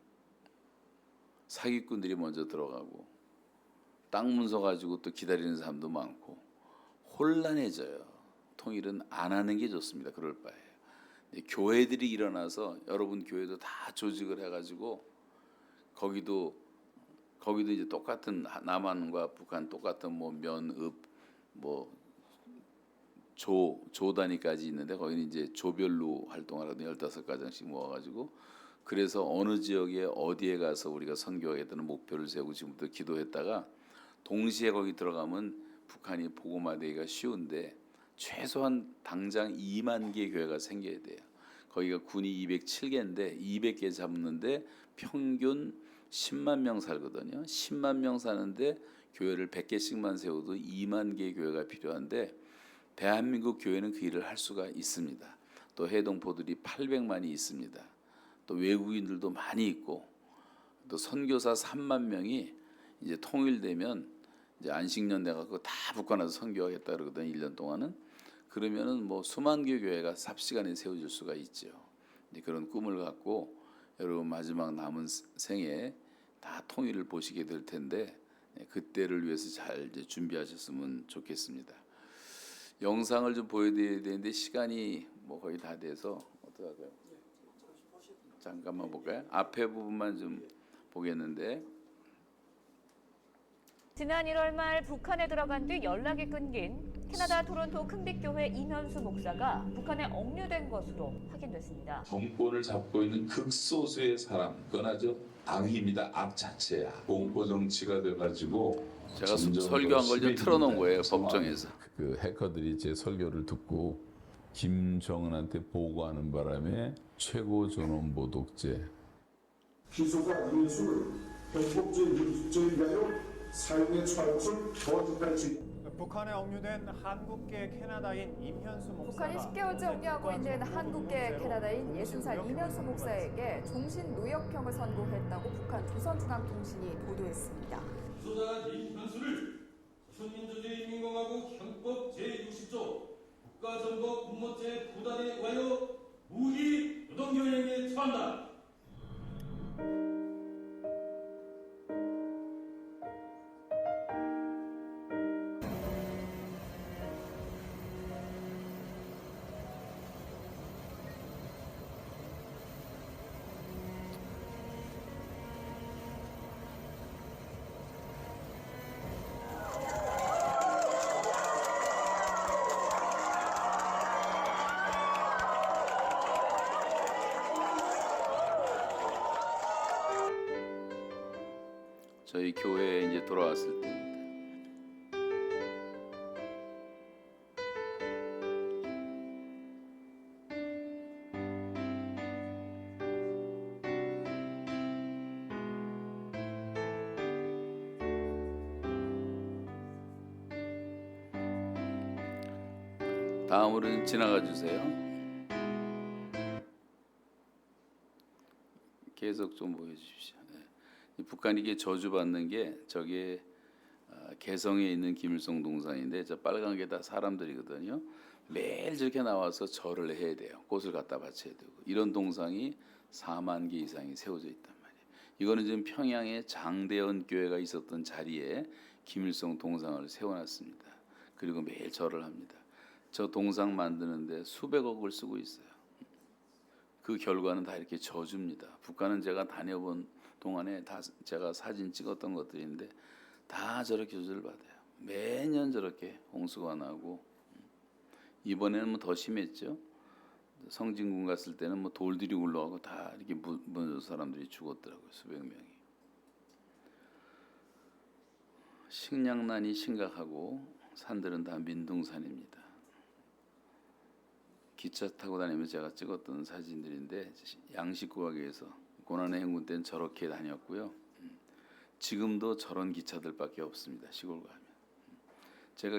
사기꾼들이 먼저 들어가고 땅 문서 가지고 또 기다리는 사람도 많고 혼란해져요. 통일은 안 하는 게 좋습니다. 그럴 바에요. 교회들이 일어나서 여러분 교회도 다 조직을 해가지고 거기도 이제 똑같은 남한과 북한 똑같은 뭐 면읍 뭐 조 단위까지 있는데 거기는 이제 조별로 활동하라는 15가정씩 모아가지고 그래서 어느 지역에 어디에 가서 우리가 선교하겠다는 목표를 세우고 지금부터 기도했다가 동시에 거기 들어가면 북한이 복음화되기가 쉬운데 최소한 당장 2만 개 교회가 생겨야 돼요. 거기가 군이 207개인데 200개 잡는데 평균 10만 명 살거든요. 10만 명 사는데 교회를 100개씩만 세워도 2만 개 교회가 필요한데 대한민국 교회는 그 일을 할 수가 있습니다. 또 해동포들이 800만이 있습니다. 또 외국인들도 많이 있고 또 선교사 3만 명이 이제 통일되면 이제 안식년 돼갖고 다 북한 와서 선교하겠다 그러거든요. 1년 동안은. 그러면은 뭐 수만 개 교회가 삽시간에 세워질 수가 있죠. 이제 그런 꿈을 갖고 여러분 마지막 남은 생에 다 통일을 보시게 될 텐데 그때를 위해서 잘 이제 준비하셨으면 좋겠습니다. 영상을 좀 보여드려야 되는데 시간이 뭐 거의 다 돼서 어떡할까요? 잠깐만 볼까요? 앞에 부분만 좀 보겠는데. 지난 1월 말 북한에 들어간 뒤 연락이 끊긴 캐나다 토론토 큰빛교회 임현수 목사가 북한에 억류된 것으로 확인됐습니다. 정권을 잡고 있는 극소수의 사람, 그건 아주 악입니다. 악 자체야. 공포 정치가 돼가지고 제가 점점 설교한 걸 좀 더 틀어놓은 거예요. 심해지는 법정에서. 그 해커들이 제 설교를 듣고 김정은한테 보고하는 바람에 최고 존엄 모독죄 기소가 이민수를 변곡죄 유죄에 위하여 사형에 처할 것을 거듭할 수 있다. 북한에 억류된 한국계 캐나다인 임현수 목사가 북한이 10개월째 억류하고 있는 한국계 캐나다인 60살 임현수 목사에게 종신 노역형을 선고했다고 북한 조선중앙통신이 보도했습니다. 기소자 임현수를 조선민주주의 인민공화국 형법 제60조 국가선거 군모죄 부단에 의하여 무기 노동경영에 처한다. 저희 교회에 이제 돌아왔을 때입니다. 다음으로 지나가 주세요. 계속 좀 보여주십시오. 네. 이 북한이 이게 저주받는 게 저게 개성에 있는 김일성 동상인데 저 빨간 게 다 사람들이거든요. 매일 저렇게 나와서 절을 해야 돼요. 꽃을 갖다 바쳐야 되고 이런 동상이 4만 개 이상이 세워져 있단 말이에요. 이거는 지금 평양에 장대현 교회가 있었던 자리에 김일성 동상을 세워놨습니다. 그리고 매일 절을 합니다. 저 동상 만드는데 수백억을 쓰고 있어요. 그 결과는 다 이렇게 저주입니다. 북한은 제가 다녀본 동안에 다 제가 사진 찍었던 것들인데 다 저렇게 저주를 받아요. 매년 저렇게 홍수가 나고 이번에는 뭐 더 심했죠. 성진군 갔을 때는 뭐 돌들이 굴러가고 다 이렇게 무너져 사람들이 죽었더라고요. 수백 명이. 식량난이 심각하고 산들은 다 민둥산입니다. 기차 타고 다니면서 제가 찍었던 사진들인데 양식구가게에서 고난의 행군 때는 저렇게 다녔고요. 지금도 저런 기차들밖에 없습니다. 시골 가면. 제가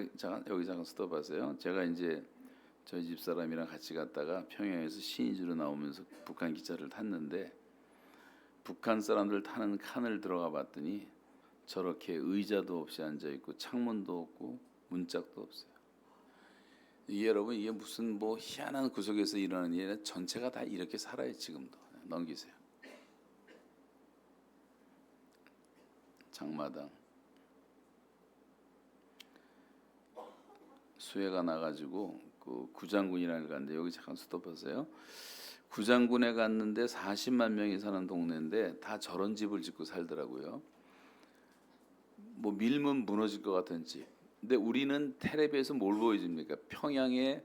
여기 잠깐 스톱하세요. 제가 이제 저희 집 사람이랑 같이 갔다가 평양에서 신의주로 나오면서 북한 기차를 탔는데 북한 사람들 타는 칸을 들어가 봤더니 저렇게 의자도 없이 앉아 있고 창문도 없고 문짝도 없어요. 이게 여러분 이게 무슨 뭐 희한한 구석에서 일어나는 일 아니라 전체가 다 이렇게 살아요. 지금도. 넘기세요. 장마당. 수해가 나가지고 그 구장군이라는 데 갔는데 여기 잠깐 스톱하세요. 구장군에 갔는데 40만 명이 사는 동네인데 다 저런 집을 짓고 살더라고요. 뭐 밀면 무너질 것 같은 집. 근데 우리는 텔레비에서 뭘 보여줍니까? 평양의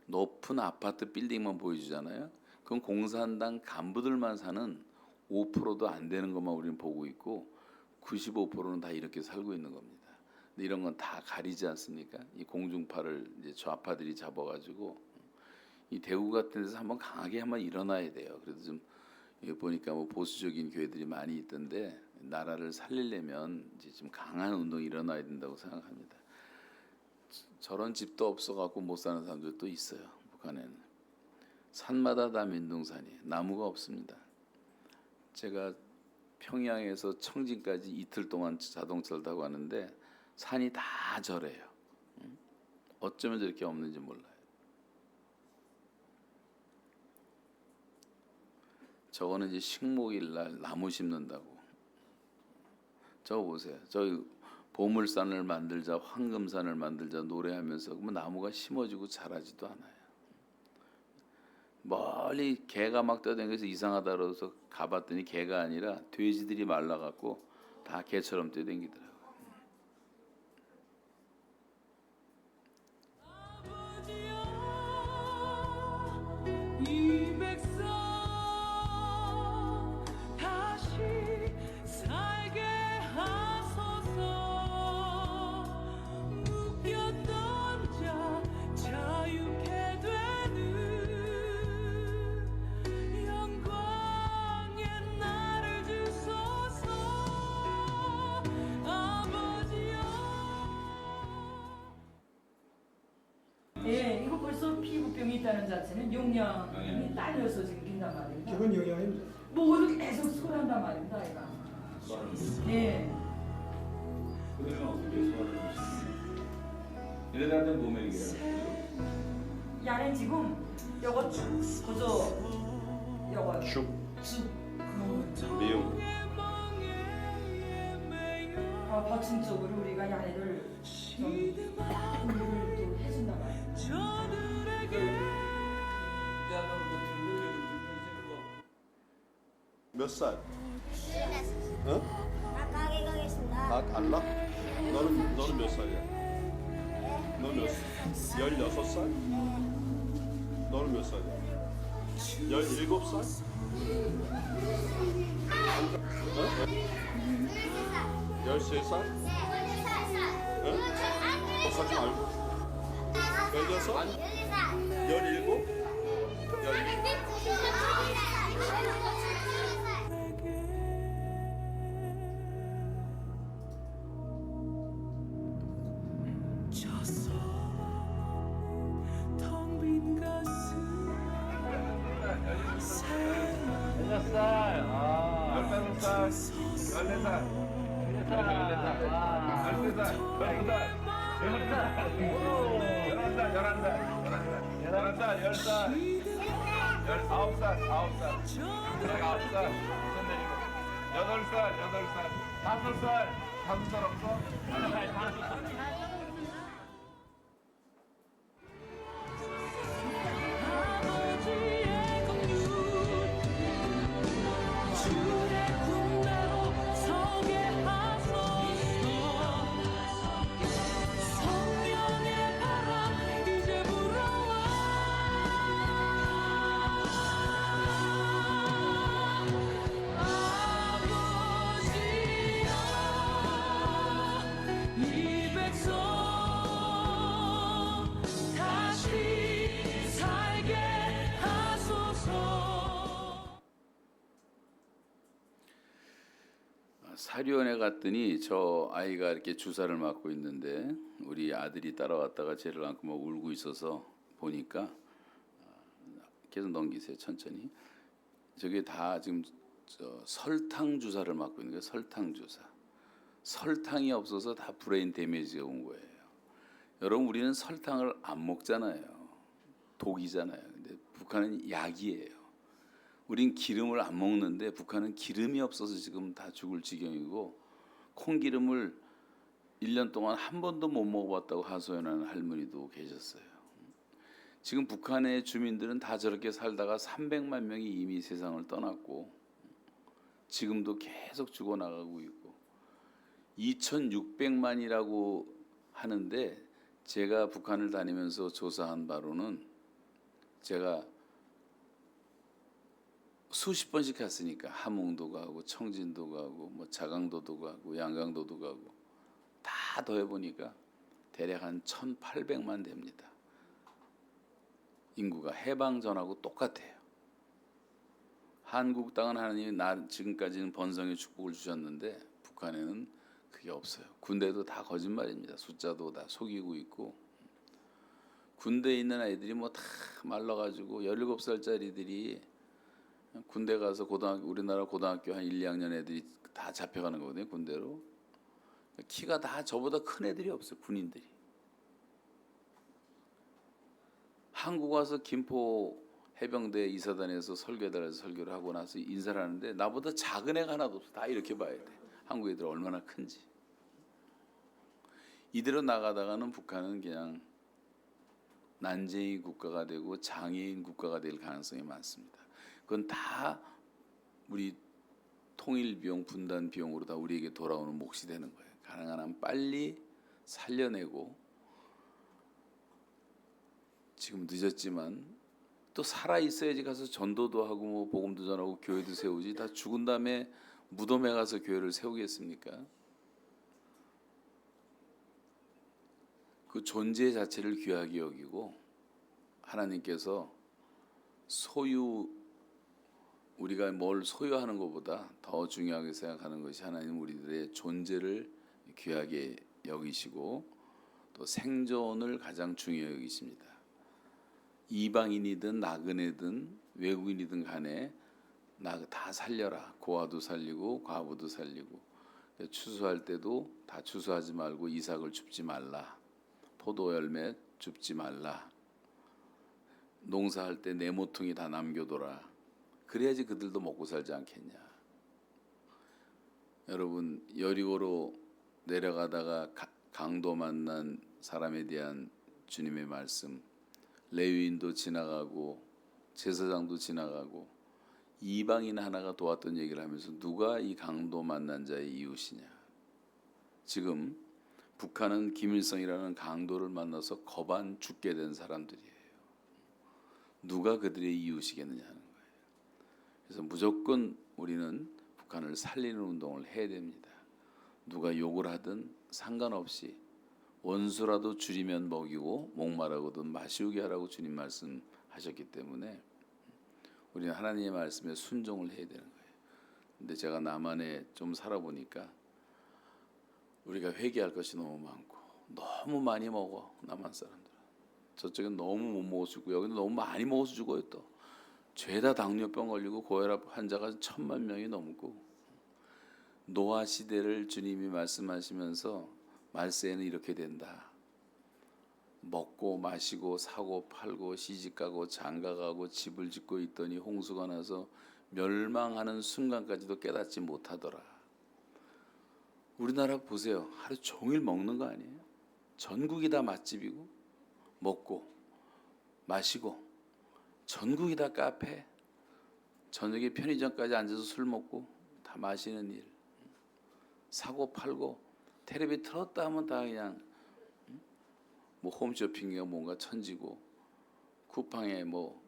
높은 아파트 빌딩만 보여주잖아요. 그건 공산당 간부들만 사는 5%도 안 되는 것만 우리는 보고 있고 95%는 다 이렇게 살고 있는 겁니다. 근데 이런 건 다 가리지 않습니까? 이 공중파를 이제 좌파들이 잡아가지고 이 대구 같은 데서 한번 강하게 한번 일어나야 돼요. 그래도 좀 보니까 뭐 보수적인 교회들이 많이 있던데 나라를 살리려면 이제 좀 강한 운동이 일어나야 된다고 생각합니다. 저런 집도 없어갖고 못 사는 사람들도 있어요. 북한에는 산마다 다 민둥산이 나무가 없습니다. 제가 평양에서 청진까지 이틀 동안 자동차를 타고 가는데 산이 다 저래요. 어쩌면 저렇게 없는지 몰라요. 저거는 이제 식목일 날 나무 심는다고. 저거 보세요. 저기 보물산을 만들자, 황금산을 만들자 노래하면서 그러면 나무가 심어지고 자라지도 않아요. 멀리 개가 막 떠다니면서 이상하다 그래서 가봤더니 개가 아니라 돼지들이 말라갖고 다 개처럼 떠다니더라고요. 예, 이거 벌써 피부병이 있다는 자체는 용량이 딸려서 지금 빈단 말입니다. 기본 영양입니다. 뭐 이렇게 계속 소란단 말입니다, 아이가. 예. 그러면 어떻게 소화를 하시나요? 이래다는 몸에 야는 지금 요거 그저 요거 죽 미음 버친 쪽으로 우리가 야네를 좀 공부를 또 해준단 말이에요. 몇 살? 어? 가게 가겠습니다. 다 달라? 너는 몇 살이야? 너는 몇 살? 16살? 너는 몇 살이야? 17살? 어? 13살? 응? 하지 말고 16? 17? 17? 사료원에 갔더니 저 아이가 이렇게 주사를 맞고 있는데 우리 아들이 따라왔다가 쟤를 안고 막 울고 있어서 보니까 계속 넘기세요 천천히. 저게 다 지금 설탕 주사를 맞고 있는 거예요. 설탕 주사. 설탕이 없어서 다 브레인 데미지가 온 거예요. 여러분 우리는 설탕을 안 먹잖아요. 독이잖아요. 근데 북한은 약이에요. 우린 기름을 안 먹는데 북한은 기름이 없어서 지금 다 죽을 지경이고 콩기름을 1년 동안 한 번도 못 먹어봤다고 하소연하는 할머니도 계셨어요. 지금 북한의 주민들은 다 저렇게 살다가 300만 명이 이미 세상을 떠났고 지금도 계속 죽어나가고 있고 2600만이라고 하는데 제가 북한을 다니면서 조사한 바로는 제가 수십 번씩 갔으니까 함흥도 가고 청진도 가고 뭐 자강도도 가고 양강도도 가고 다 더해보니까 대략 한 1800만 됩니다. 인구가 해방 전하고 똑같아요. 한국 땅은 하나님이 지금까지는 번성의 축복을 주셨는데 북한에는 그게 없어요. 군대도 다 거짓말입니다. 숫자도 다 속이고 있고 군대에 있는 아이들이 뭐 다 말라가지고 17살짜리들이 군대 가서 우리나라 고등학교 한 1, 2학년 애들이 다 잡혀가는 거거든요. 군대로. 키가 다 저보다 큰 애들이 없어요. 군인들이. 한국 와서 김포 해병대 이사단에서 설교단에서 설교를 하고 나서 인사를 하는데 나보다 작은 애가 하나도 없어. 다 이렇게 봐야 돼. 한국 애들 얼마나 큰지. 이대로 나가다가는 북한은 그냥 난쟁이 국가가 되고 장애인 국가가 될 가능성이 많습니다. 그건 다 우리 통일 비용, 분단 비용으로 다 우리에게 돌아오는 몫이 되는 거예요. 가능한 한 빨리 살려내고 지금 늦었지만 또 살아 있어야지 가서 전도도 하고 뭐 복음도 전하고 교회도 세우지. 다 죽은 다음에 무덤에 가서 교회를 세우겠습니까? 그 존재 자체를 귀하게 여기고 하나님께서 우리가 뭘 소유하는 것보다 더 중요하게 생각하는 것이 하나님 우리들의 존재를 귀하게 여기시고 또 생존을 가장 중요히 여기십니다. 이방인이든 나그네든 외국인이든 간에 다 살려라. 고아도 살리고 과부도 살리고 추수할 때도 다 추수하지 말고 이삭을 줍지 말라. 포도 열매 줍지 말라. 농사할 때 내 모퉁이 다 남겨둬라. 그래야지 그들도 먹고 살지 않겠냐. 여러분 여리고로 내려가다가 강도 만난 사람에 대한 주님의 말씀, 레위인도 지나가고 제사장도 지나가고 이방인 하나가 도왔던 얘기를 하면서 누가 이 강도 만난 자의 이웃이냐. 지금 북한은 김일성이라는 강도를 만나서 거반 죽게 된 사람들이에요. 누가 그들의 이웃이겠느냐 하는 거예요. 그래서 무조건 우리는 북한을 살리는 운동을 해야 됩니다. 누가 욕을 하든 상관없이 원수라도 줄이면 먹이고 목마르거든 마시우게 하라고 주님 말씀하셨기 때문에 우리는 하나님의 말씀에 순종을 해야 되는 거예요. 근데 제가 남한에 좀 살아보니까 우리가 회개할 것이 너무 많고 너무 많이 먹어. 남한 사람들은 저쪽은 너무 못 먹어서 죽고 여기는 너무 많이 먹어서 죽어요. 또 죄다 당뇨병 걸리고 고혈압 환자가 1000만 명이 넘고 노아 시대를 주님이 말씀하시면서 말세에는 이렇게 된다. 먹고 마시고 사고 팔고 시집가고 장가가고 집을 짓고 있더니 홍수가 나서 멸망하는 순간까지도 깨닫지 못하더라. 우리나라 보세요. 하루 종일 먹는 거 아니에요? 전국이 다 맛집이고 먹고 마시고 전국이 다 카페, 저녁에 편의점까지 앉아서 술 먹고 다 마시는 일, 사고 팔고 텔레비 틀었다 하면 다 그냥 뭐 홈쇼핑이가 뭔가 천지고 쿠팡에 뭐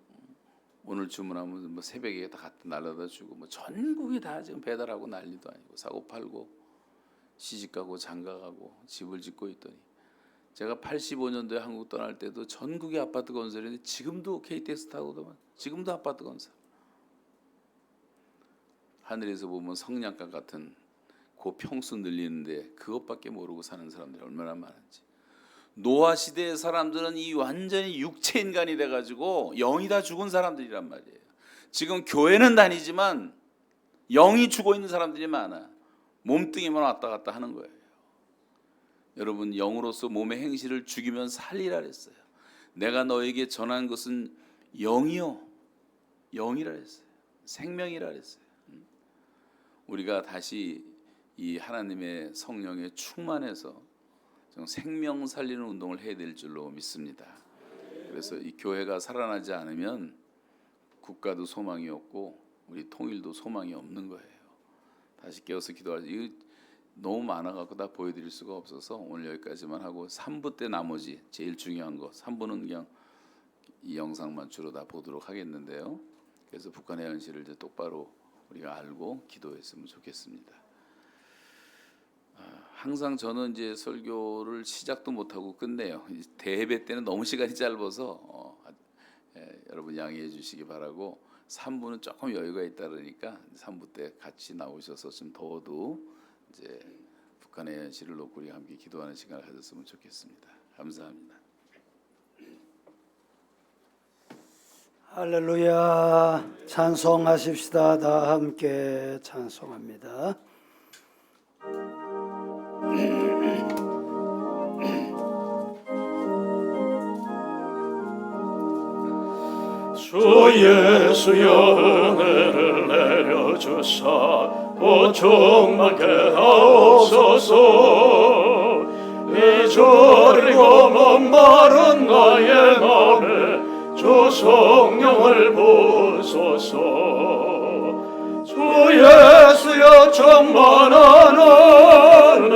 오늘 주문하면 뭐 새벽에 다 갖다 날라다 주고 뭐 전국이 다 지금 배달하고 난리도 아니고 사고 팔고 시집가고 장가가고 집을 짓고 있더니 제가 85년도에 한국 떠날 때도 전국의 아파트 건설인데 지금도 KTX 타고도 지금도 아파트 건설. 하늘에서 보면 성냥갑 같은 그 평수 늘리는데 그것밖에 모르고 사는 사람들이 얼마나 많은지. 노아 시대의 사람들은 이 완전히 육체 인간이 돼가지고 영이 다 죽은 사람들이란 말이에요. 지금 교회는 다니지만 영이 죽어 있는 사람들이 많아. 몸뚱이만 왔다 갔다 하는 거예요. 여러분, 영으로서 몸의 행실을 죽이면 살리라 했어요. 내가 너에게 전한 것은 영이요, 영이라 했어요. 생명이라 했어요. 우리가 다시 이 하나님의 성령에 충만해서 생명 살리는 운동을 해야 될 줄로 믿습니다. 그래서 이 교회가 살아나지 않으면 국가도 소망이 없고 우리 통일도 소망이 없는 거예요. 다시 깨어서 기도하지. 이거 너무 많아갖고 다 보여드릴 수가 없어서 오늘 여기까지만 하고 3부 때 나머지 제일 중요한 거 3부는 그냥 이 영상만 주로 다 보도록 하겠는데요. 그래서 북한의 현실을 이제 똑바로 우리가 알고 기도했으면 좋겠습니다. 항상 저는 이제 설교를 시작도 못하고 끝내요. 대예배 때는 너무 시간이 짧아서 여러분 양해해 주시기 바라고 3부는 조금 여유가 있다 그러니까 3부 때 같이 나오셔서 좀 더워도 이제 북한의 현실을 놓고 우리 함께 기도하는 시간을 가졌으면 좋겠습니다. 감사합니다. 할렐루야. 찬송하십시다. 다 함께 찬송합니다. 주 예수여 은혜를 내려주사 곧 충만케 하옵소서. 잊어버리고 목마른 나의 맘에 주 성령을 부으소서. 주 예수여 충만한 은혜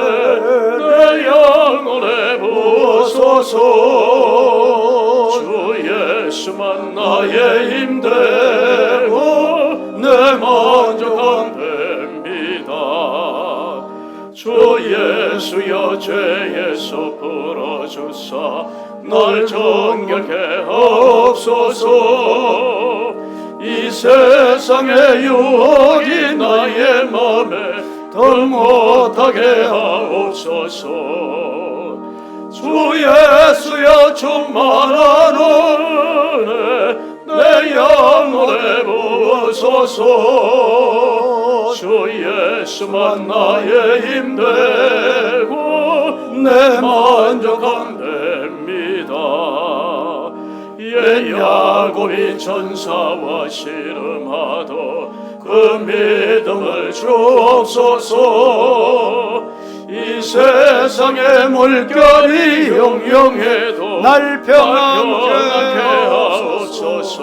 내 영혼에 부으소서. 주 예수만 나의 힘되고 내 만족함 됩니다. 주 예수여 죄에서 풀어주사 날 정결케 하옵소서. 이 세상의 유혹이 나의 맘에 덜 못하게 하옵소서. 주 예수여 충만한 은혜 내 영혼에 부으소서. 주 예수만 나의 힘되고 내 만족함 됩니다. 옛 야곱이 천사와 씨름하도 그 믿음을 주옵소서. 이 세상의 물결이 용용해도 날 평안케 하옵소서.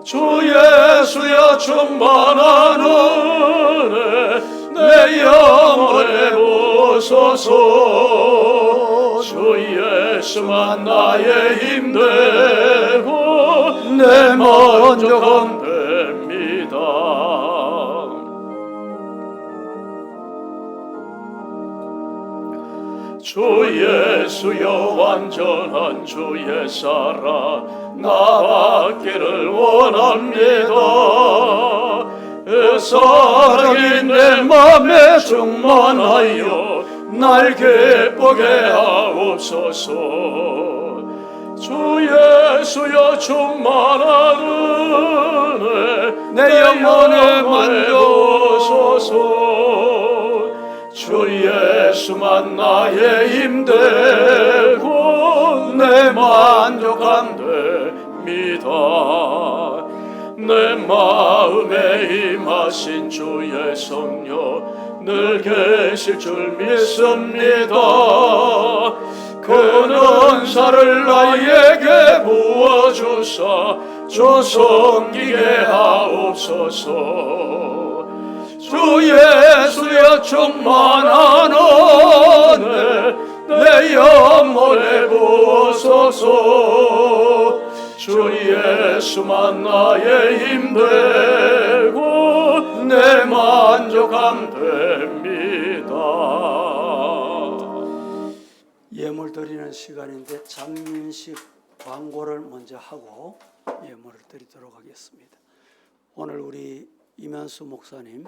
주 예수여 충만한 은혜 내 영혼에 부으소서. 주 예수만 나의 힘되고 내 만족함 됩니다. 주 예수여 완전한 주의 사랑 나 받기를 원합니다. 그 사랑이 내 맘에 충만하여 날 기쁘게 하옵소서. 주 예수여 충만한 은혜 내 영혼에 만져소서. 주소서. 주 예수만 나의 힘되고 내 만족함 됩니다. 내 마음에 임하신 주의 성령 늘 계실 줄 믿습니다. 그 은사를 나에게 부어주사 주 섬기게 하옵소서. 주 예수여 충만한 은혜 내 영혼에 부어소서. 주 예수만 나의 힘되고 내 만족함 됩니다. 예물 드리는 시간인데 장민식 광고를 먼저 하고 예물을 드리도록 하겠습니다. 오늘 우리 이면수 목사님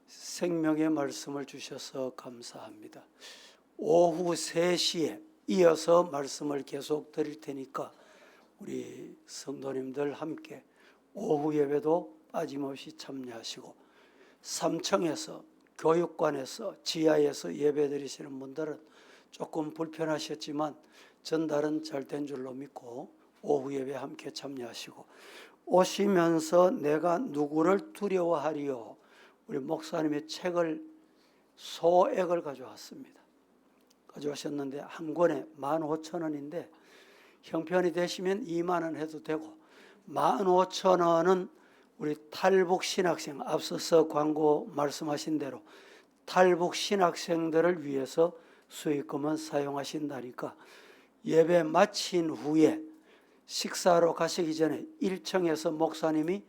생명의 말씀을 주셔서 감사합니다. 오후 3시에 이어서 말씀을 계속 드릴 테니까 우리 성도님들 함께 오후 예배도 빠짐없이 참여하시고 3층에서 교육관에서 지하에서 예배 드리시는 분들은 조금 불편하셨지만 전달은 잘 된 줄로 믿고 오후 예배 함께 참여하시고 오시면서 내가 누구를 두려워하리요 우리 목사님의 책을 소액을 가져왔습니다. 가져오셨는데 한 권에 15,000원인데 형편이 되시면 2만 원 해도 되고 15,000원은 우리 탈북 신학생 앞서서 광고 말씀하신 대로 탈북 신학생들을 위해서 수익금은 사용하신다니까 예배 마친 후에 식사로 가시기 전에 1층에서 목사님이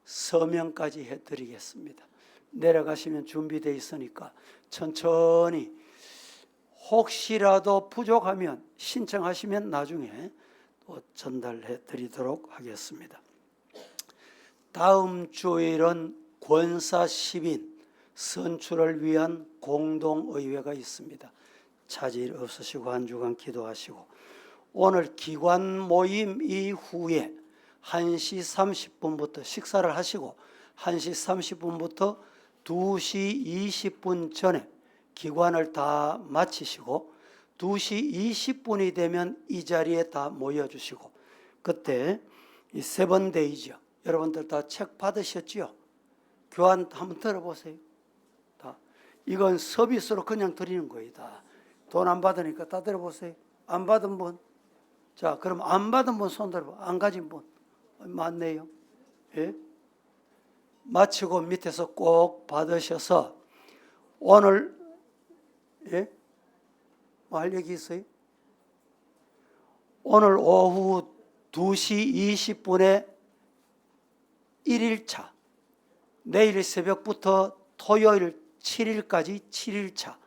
서명까지 해드리겠습니다. 내려가시면 준비되어 있으니까 천천히 혹시라도 부족하면 신청하시면 나중에 또 전달해 드리도록 하겠습니다. 다음 주일은 권사 10인 선출을 위한 공동의회가 있습니다. 차질 없으시고 한 주간 기도하시고 오늘 기관 모임 이후에 1시 30분부터 식사를 하시고 1시 30분부터 2시 20분 전에 기관을 다 마치시고 2시 20분이 되면 이 자리에 다 모여주시고 그때 이 세번데이죠. 여러분들 다 책 받으셨지요? 교환 한번 들어보세요. 다. 이건 서비스로 그냥 드리는 거예요. 다. 돈 안 받으니까 다 들어보세요. 안 받은 분? 자, 그럼 안 받은 분 손 들어봐. 안 가진 분? 많네요. 예? 마치고 밑에서 꼭 받으셔서 오늘 예? 뭐 할 얘기 있어요? 오늘 오후 2시 20분에 1일차 내일 새벽부터 토요일 7일까지 7일차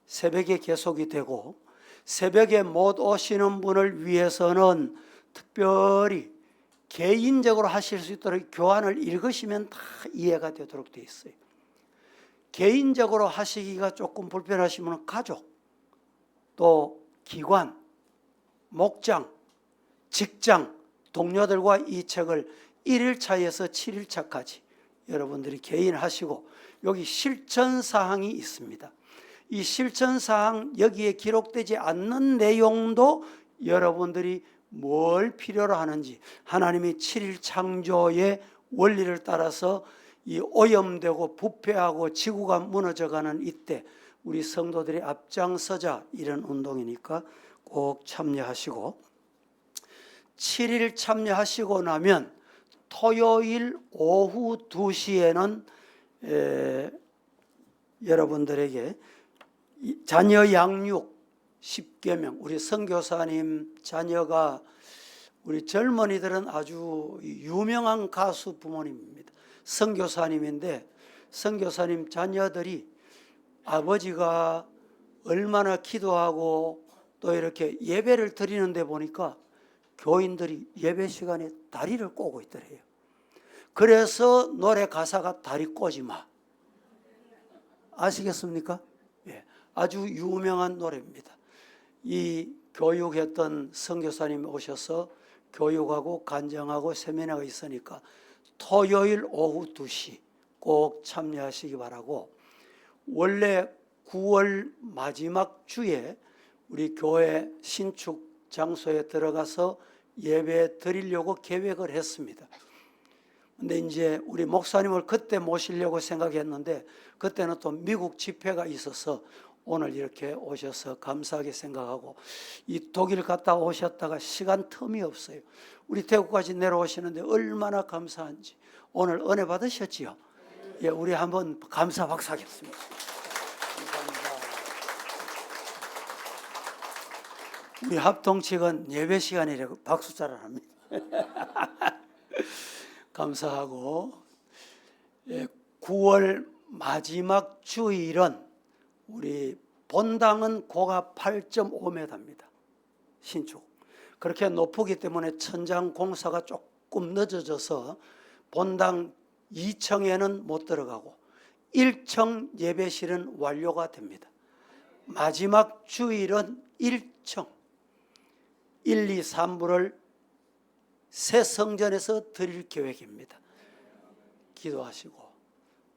새벽에 계속이 되고 새벽에 못 오시는 분을 위해서는 특별히 개인적으로 하실 수 있도록 교환을 읽으시면 다 이해가 되도록 되어 있어요. 개인적으로 하시기가 조금 불편하시면 가족, 또 기관, 목장, 직장, 동료들과 이 책을 1일차에서 7일차까지 여러분들이 개인 하시고 여기 실천사항이 있습니다. 이 실천사항 여기에 기록되지 않는 내용도 여러분들이 뭘 필요로 하는지 하나님이 7일 창조의 원리를 따라서 이 오염되고 부패하고 지구가 무너져가는 이때 우리 성도들이 앞장서자 이런 운동이니까 꼭 참여하시고 7일 참여하시고 나면 토요일 오후 2시에는 여러분들에게 자녀 양육 10계명 우리 선교사님 자녀가 우리 젊은이들은 아주 유명한 가수 부모님입니다. 선교사님인데 선교사님 자녀들이 아버지가 얼마나 기도하고 또 이렇게 예배를 드리는데 보니까 교인들이 예배 시간에 다리를 꼬고 있더래요. 그래서 노래 가사가 다리 꼬지 마. 아시겠습니까? 예, 아주 유명한 노래입니다. 이 교육했던 선교사님이 오셔서 교육하고 간증하고 세미나가 있으니까 토요일 오후 2시 꼭 참여하시기 바라고, 원래 9월 마지막 주에 우리 교회 신축 장소에 들어가서 예배 드리려고 계획을 했습니다. 근데 이제 우리 목사님을 그때 모시려고 생각했는데 그때는 또 미국 집회가 있어서 오늘 이렇게 오셔서 감사하게 생각하고, 이 독일 갔다 오셨다가 시간 틈이 없어요. 우리 대구까지 내려오시는데 얼마나 감사한지. 오늘 은혜 받으셨지요? 예, 우리 한번 감사 박수 하겠습니다. 감사합니다. 우리 합동측은 예배 시간이라고 박수 자랑합니다. 감사하고, 9월 마지막 주일은 우리 본당은 고가 8.5m입니다. 신축. 그렇게 높기 때문에 천장 공사가 조금 늦어져서 본당 2층에는 못 들어가고 1층 예배실은 완료가 됩니다. 마지막 주일은 1층 1, 2, 3부를 새 성전에서 드릴 계획입니다. 기도하시고,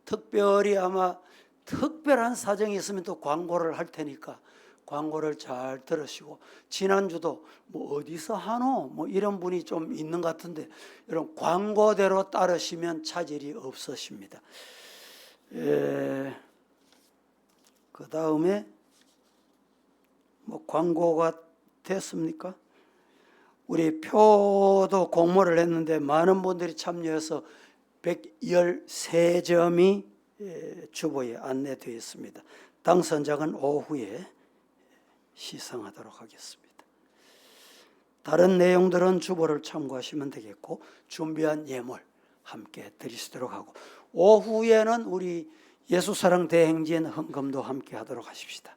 특별히 아마 특별한 사정이 있으면 또 광고를 할 테니까 광고를 잘 들으시고, 지난주도 뭐 어디서 하노? 뭐 이런 분이 좀 있는 것 같은데, 이런 광고대로 따르시면 차질이 없으십니다. 그 다음에 뭐 광고가 됐습니까? 우리 표도 공모를 했는데 많은 분들이 참여해서 113점이 주보에 안내되어 있습니다. 당선자는 오후에 시상하도록 하겠습니다. 다른 내용들은 주보를 참고하시면 되겠고, 준비한 예물 함께 드리시도록 하고, 오후에는 우리 예수사랑 대행진 헌금도 함께 하도록 하십시다.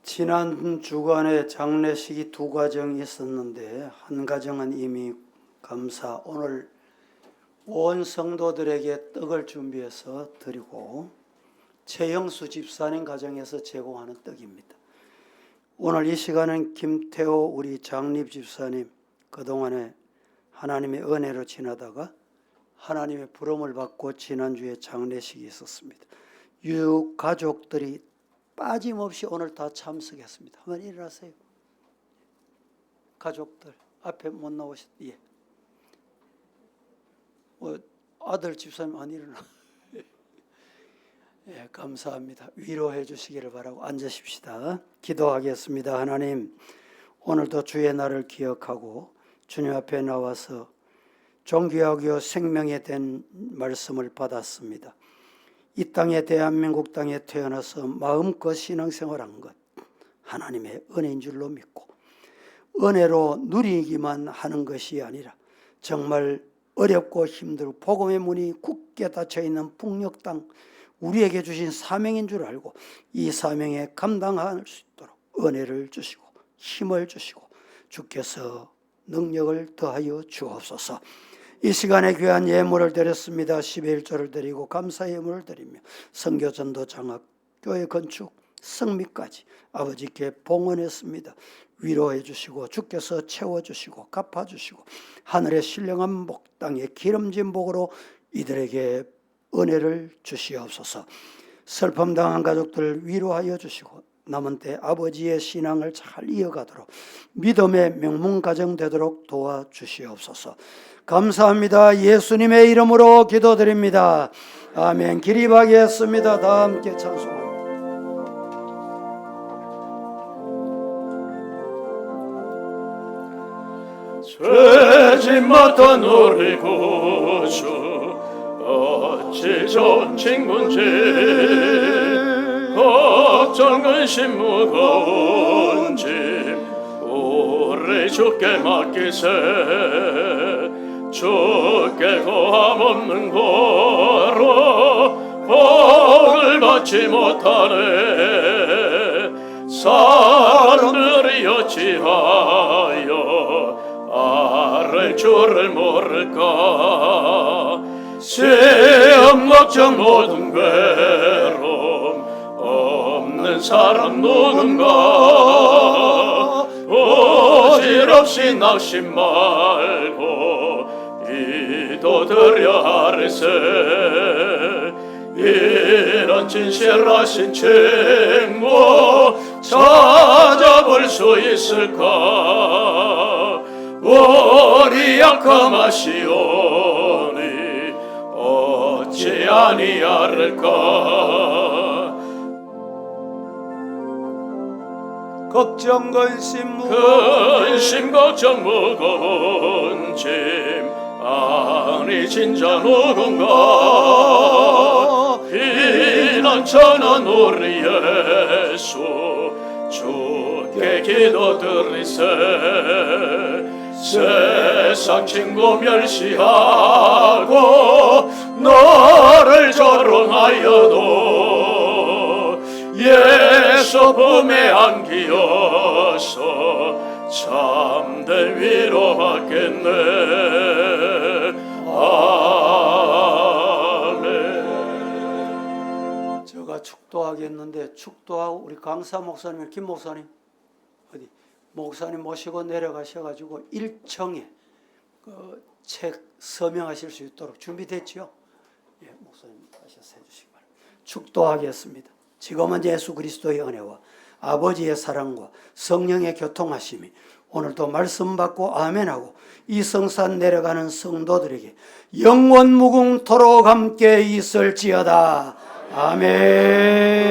지난 주간에 장례식이 2가정이 있었는데 한 가정은 이미 감사, 오늘 온 성도들에게 떡을 준비해서 드리고, 최영수 집사님 가정에서 제공하는 떡입니다. 오늘 이 시간은 김태호 우리 장립 집사님, 그동안에 하나님의 은혜로 지나다가 하나님의 부름을 받고 지난주에 장례식이 있었습니다. 유가족들이 빠짐없이 오늘 다 참석했습니다. 한번 일어나세요. 가족들 앞에 못 나오셨. 예. 아들 집사님 안 일어나. 예, 감사합니다. 위로해 주시기를 바라고 앉으십시다. 기도하겠습니다. 하나님, 오늘도 주의 날을 기억하고 주님 앞에 나와서 존귀하고 생명에 된 말씀을 받았습니다. 이 땅에, 대한민국 땅에 태어나서 마음껏 신앙생활한 것 하나님의 은혜인 줄로 믿고, 은혜로 누리기만 하는 것이 아니라 정말 어렵고 힘들고 복음의 문이 굳게 닫혀있는 북녘 땅, 우리에게 주신 사명인 줄 알고 이 사명에 감당할 수 있도록 은혜를 주시고 힘을 주시고 주께서 능력을 더하여 주옵소서. 이 시간에 귀한 예물을 드렸습니다. 11조를 드리고 감사 예물을 드리며 선교전도 장학, 교회 건축, 성미까지 아버지께 봉헌했습니다. 위로해 주시고 주께서 채워주시고 갚아주시고 하늘의 신령한 복 땅에 기름진 복으로 이들에게 은혜를 주시옵소서. 슬픔당한 가족들 위로하여 주시고 남은 때 아버지의 신앙을 잘 이어가도록 믿음의 명문가정 되도록 도와주시옵소서. 감사합니다. 예수님의 이름으로 기도드립니다. 아멘. 기립하겠습니다. 다 함께 찬송합니다. 죄짐마다 우리 구주 어찌 좋은 친구인지 걱정 근심 무거운 짐 우리 주께 맡기세 주께 고함 없는 고로 복을 받지 못하네 사람들이 어찌하여 아를 줄을 모를까 시험 걱정 모든 괴로움 없는 사람 누군가 오질없이 낙심 말고 기도드려 하리세 이런 진실하신 친구 찾아볼 수 있을까 우리 약함하시오니 어찌 아니하를까 걱정 근심 걱정 무거운 짐 아니 진짜 누군가 피난처는 우리 예수 주께 기도드리세 세상 친구 멸시하고 너를 조롱하여도 예수 품에 안기어서 참된 위로받겠네. 아멘. 제가 축도하겠는데 축도하고 우리 강사 목사님, 김 목사님 어디 목사님 모시고 내려가셔가지고 1층에 그 책 서명하실 수 있도록 준비됐지요? 예, 목사님 하셔서 해주시기 바랍니다. 축도하겠습니다. 지금은 예수 그리스도의 은혜와 아버지의 사랑과 성령의 교통하심이 오늘도 말씀 받고 아멘하고 이 성산 내려가는 성도들에게 영원 무궁토록 함께 있을지어다. 아멘.